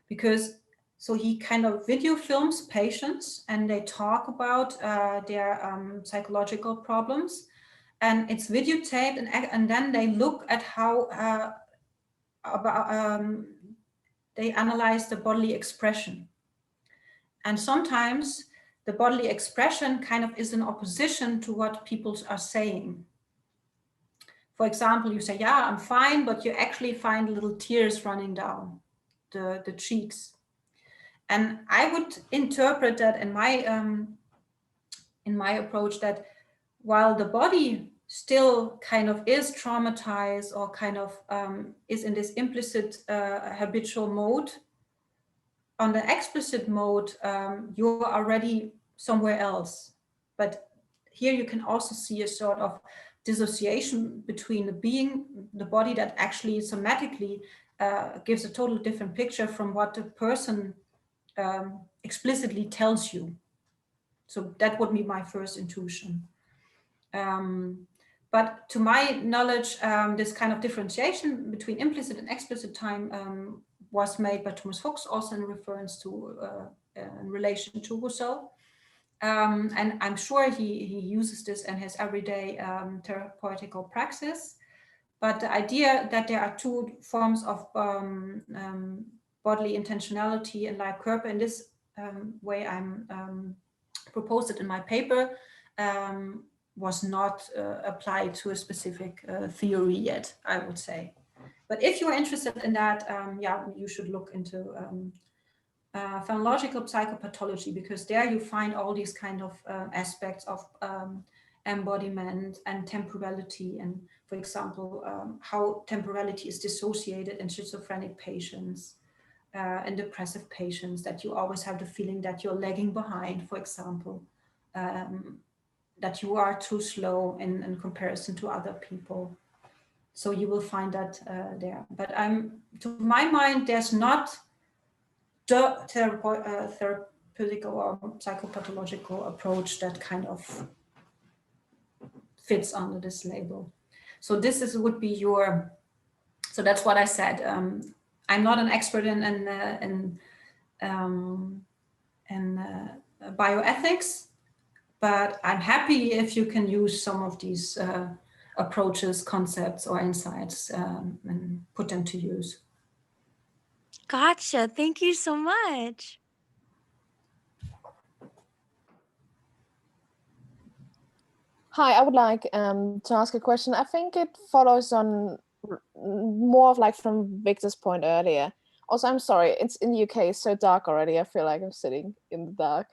because so he kind of video films patients and they talk about their psychological problems, and it's videotaped, and then they look at how they analyze the bodily expression. And sometimes the bodily expression kind of is in opposition to what people are saying. For example, you say, yeah, I'm fine, but you actually find little tears running down the cheeks. And I would interpret that in my approach, that while the body still kind of is traumatized or kind of is in this implicit habitual mode, on the explicit mode, you're already somewhere else. But here you can also see a sort of dissociation between the body that actually somatically gives a totally different picture from what the person explicitly tells you. So that would be my first intuition. But to my knowledge, this kind of differentiation between implicit and explicit time was made by Thomas Fuchs, also in reference to, in relation to Rousseau. And I'm sure he uses this in his everyday therapeutical praxis. But the idea that there are two forms of bodily intentionality and live körper, in this way I'm proposed it in my paper, was not applied to a specific theory yet, I would say. But if you're interested in that, yeah, you should look into Phenomenological psychopathology, because there you find all these kind of aspects of embodiment and temporality, and for example, how temporality is dissociated in schizophrenic patients and depressive patients, that you always have the feeling that you're lagging behind, for example, that you are too slow in comparison to other people. So you will find that there. But to my mind, there's not the therapeutical or psychopathological approach that kind of fits under this label. So this would be your, so that's what I said. I'm not an expert in bioethics, but I'm happy if you can use some of these approaches, concepts, or insights and put them to use. Gotcha. Thank you so much. Hi, I would like to ask a question. I think it follows on more of like from Victor's point earlier. Also, I'm sorry, it's in the UK, it's so dark already. I feel like I'm sitting in the dark.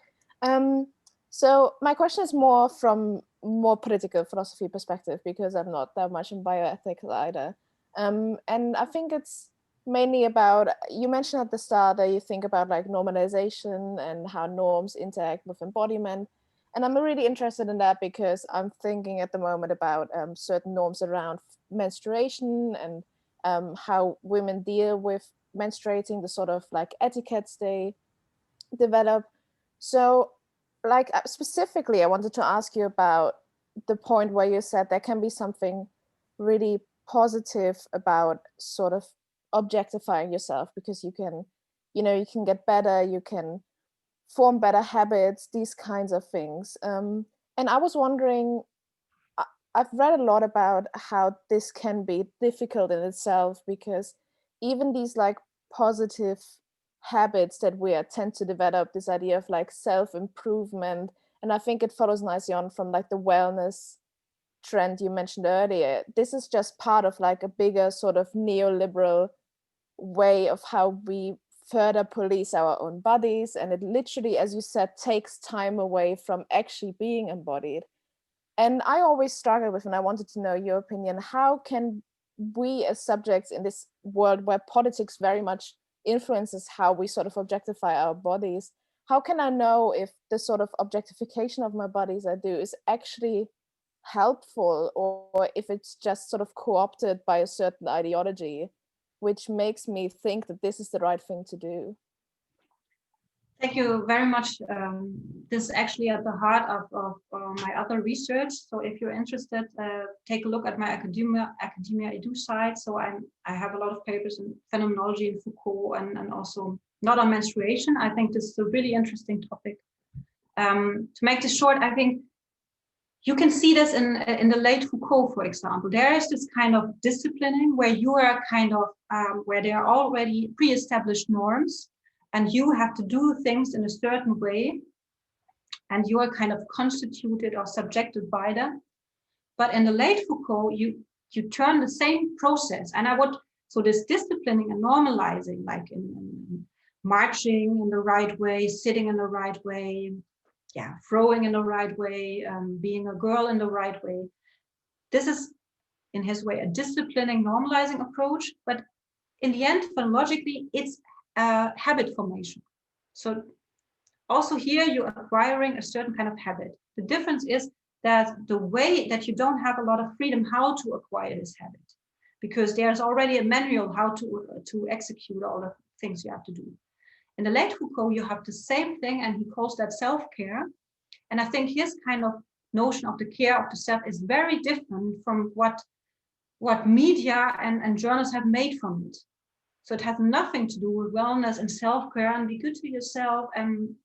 So my question is more from more political philosophy perspective, because I'm not that much in bioethics either. And I think it's mainly about, you mentioned at the start that you think about like normalization and how norms interact with embodiment. And I'm really interested in that because I'm thinking at the moment about certain norms around menstruation and how women deal with menstruating, the sort of like etiquettes they develop. So like specifically, I wanted to ask you about the point where you said there can be something really positive about sort of objectifying yourself, because you can, you know, you can get better, you can form better habits, these kinds of things. And I was wondering, I've read a lot about how this can be difficult in itself, because even these like positive habits that we tend to develop, this idea of like self-improvement. And I think it follows nicely on from like the wellness trend you mentioned earlier. This is just part of like a bigger sort of neoliberal way of how we further police our own bodies. And it literally, as you said, takes time away from actually being embodied. And I always struggle with, and I wanted to know your opinion, how can we as subjects in this world where politics very much influences how we sort of objectify our bodies, how can I know if the sort of objectification of my bodies I do is actually helpful, or if it's just sort of co-opted by a certain ideology, which makes me think that this is the right thing to do? Thank you very much. This is actually at the heart of my other research. So if you're interested, take a look at my academia edu site. So I have a lot of papers in phenomenology and Foucault, and also not on menstruation. I think this is a really interesting topic. To make this short, I think you can see this in the late Foucault, for example. There is this kind of disciplining where you are kind of, where there are already pre-established norms, and you have to do things in a certain way, and you are kind of constituted or subjected by them. But in the late Foucault, you turn the same process. And so this disciplining and normalizing, like in marching in the right way, sitting in the right way, throwing in the right way, being a girl in the right way. This is, in his way, a disciplining, normalizing approach. But in the end, phonologically, it's habit formation. So also here, you're acquiring a certain kind of habit. The difference is that the way that you don't have a lot of freedom how to acquire this habit, because there's already a manual how to execute all the things you have to do. In the late Foucault, you have the same thing, and he calls that self-care. And I think his kind of notion of the care of the self is very different from what media and journals have made from it. So it has nothing to do with wellness and self-care and be good to yourself. And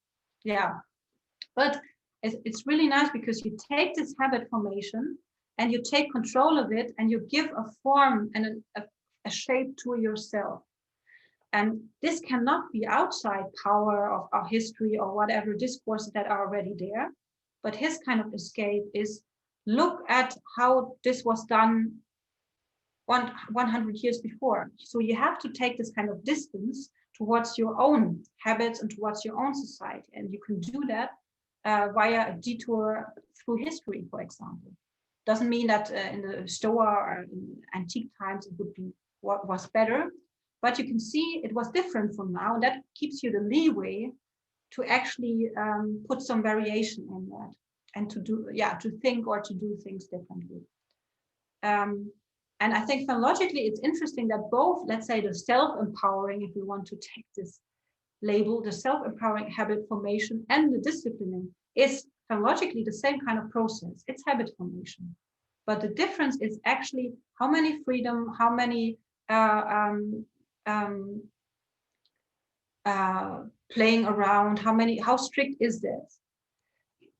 but it's really nice because you take this habit formation and you take control of it, and you give a form and a shape to yourself. And this cannot be outside power of our history or whatever discourses that are already there. But his kind of escape is look at how this was done 100 years before. So you have to take this kind of distance towards your own habits and towards your own society. And you can do that via a detour through history, for example. Doesn't mean that in the Stoa or in antique times it would be what was better, but you can see it was different from now. And that keeps you the leeway to actually put some variation in that and to think or to do things differently. And I think phonologically, it's interesting that both, let's say, the self-empowering, if we want to take this label, the self-empowering habit formation and the disciplining is phonologically the same kind of process. It's habit formation. But the difference is actually how many freedom, how many playing around, how strict is this?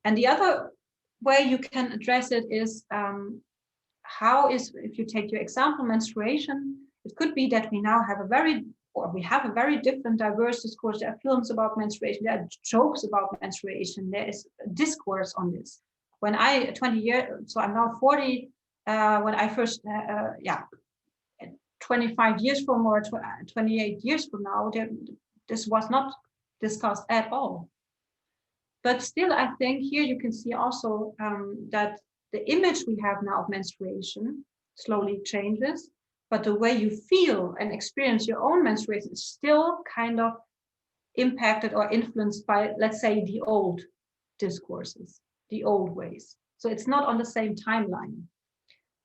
And the other way you can address it is if you take your example, menstruation, it could be that we now have a very different diverse discourse. There are films about menstruation, there are jokes about menstruation, there is a discourse on this. When I, 20 years, so I'm now 40, when I first, 25 years from or 28 years from now, this was not discussed at all. But still, I think here you can see also that the image we have now of menstruation slowly changes, but the way you feel and experience your own menstruation is still kind of impacted or influenced by, let's say, the old discourses, the old ways. So it's not on the same timeline.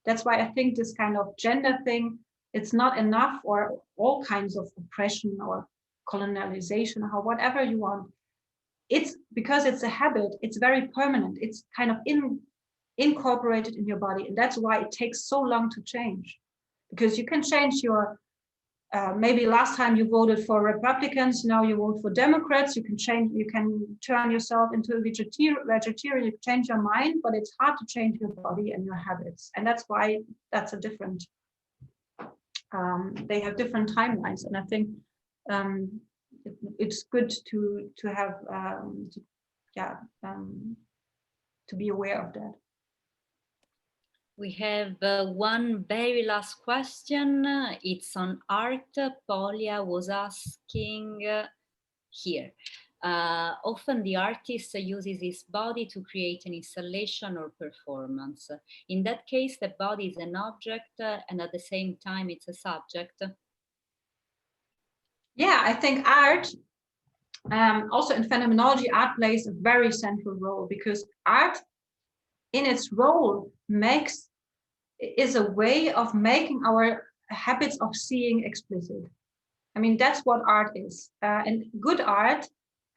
That's why I think this kind of gender thing, it's not enough, or all kinds of oppression or colonialization or whatever you want. It's because it's a habit, it's very permanent. It's kind of incorporated in your body. And that's why it takes so long to change. Because you can change your, maybe last time you voted for Republicans, now you vote for Democrats. You can turn yourself into a vegetarian, you change your mind, but it's hard to change your body and your habits. And that's why that's a different, they have different timelines. And I think it's good to have to be aware of that. We have one very last question. It's on art. Polia was asking here. Often the artist uses his body to create an installation or performance. In that case, the body is an object and at the same time it's a subject. Yeah, I think art, also in phenomenology, art plays a very central role, because art in its role is a way of making our habits of seeing explicit. I mean, that's what art is. And good art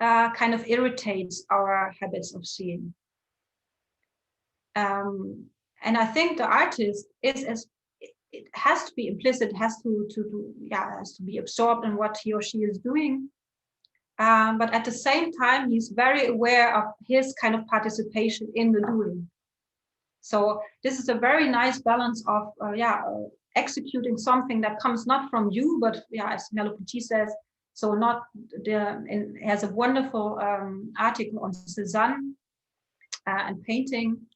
kind of irritates our habits of seeing. And I think the artist it has to be implicit, has to be absorbed in what he or she is doing. But at the same time, he's very aware of his kind of participation in the doing. So this is a very nice balance of executing something that comes not from you, but as Merleau-Ponty says, so not has a wonderful article on Cézanne and painting.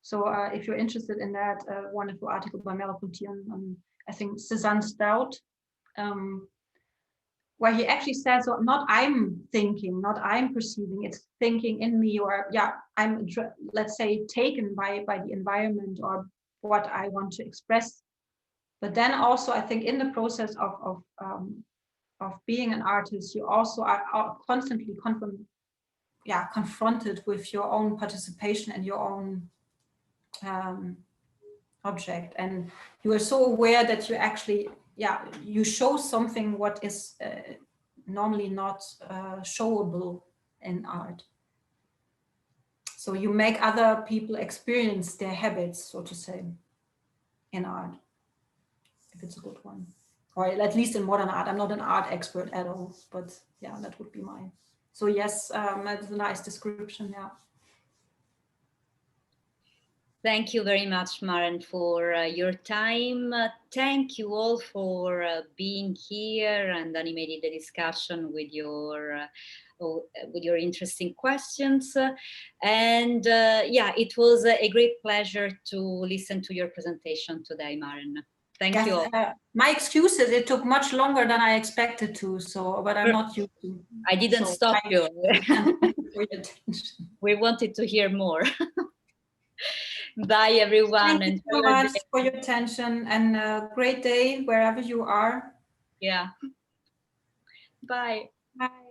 So if you're interested in that, wonderful article by Merleau-Ponty on I think Cézanne's doubt, where he actually says, so not I'm thinking, not I'm perceiving, it's thinking in me, or I'm, let's say, taken by the environment or what I want to express. But then also, I think in the process of being an artist, you also are constantly confronted with your own participation and your own object, and you are so aware that you actually you show something what is normally not showable in art. So you make other people experience their habits, so to say, in art, if it's a good one, or at least in modern art. I'm not an art expert at all, but that would be mine. So yes, that's a nice description. Thank you very much, Maren, for your time. Thank you all for being here and animating the discussion with your interesting questions. And it was a great pleasure to listen to your presentation today, Maren. Thank you all. My excuse is it took much longer than I expected to, but I'm not used to. I didn't stop you. For your attention. We wanted to hear more. Bye, everyone. Thank you so much for your attention, and a great day wherever you are. Yeah. Bye. Bye.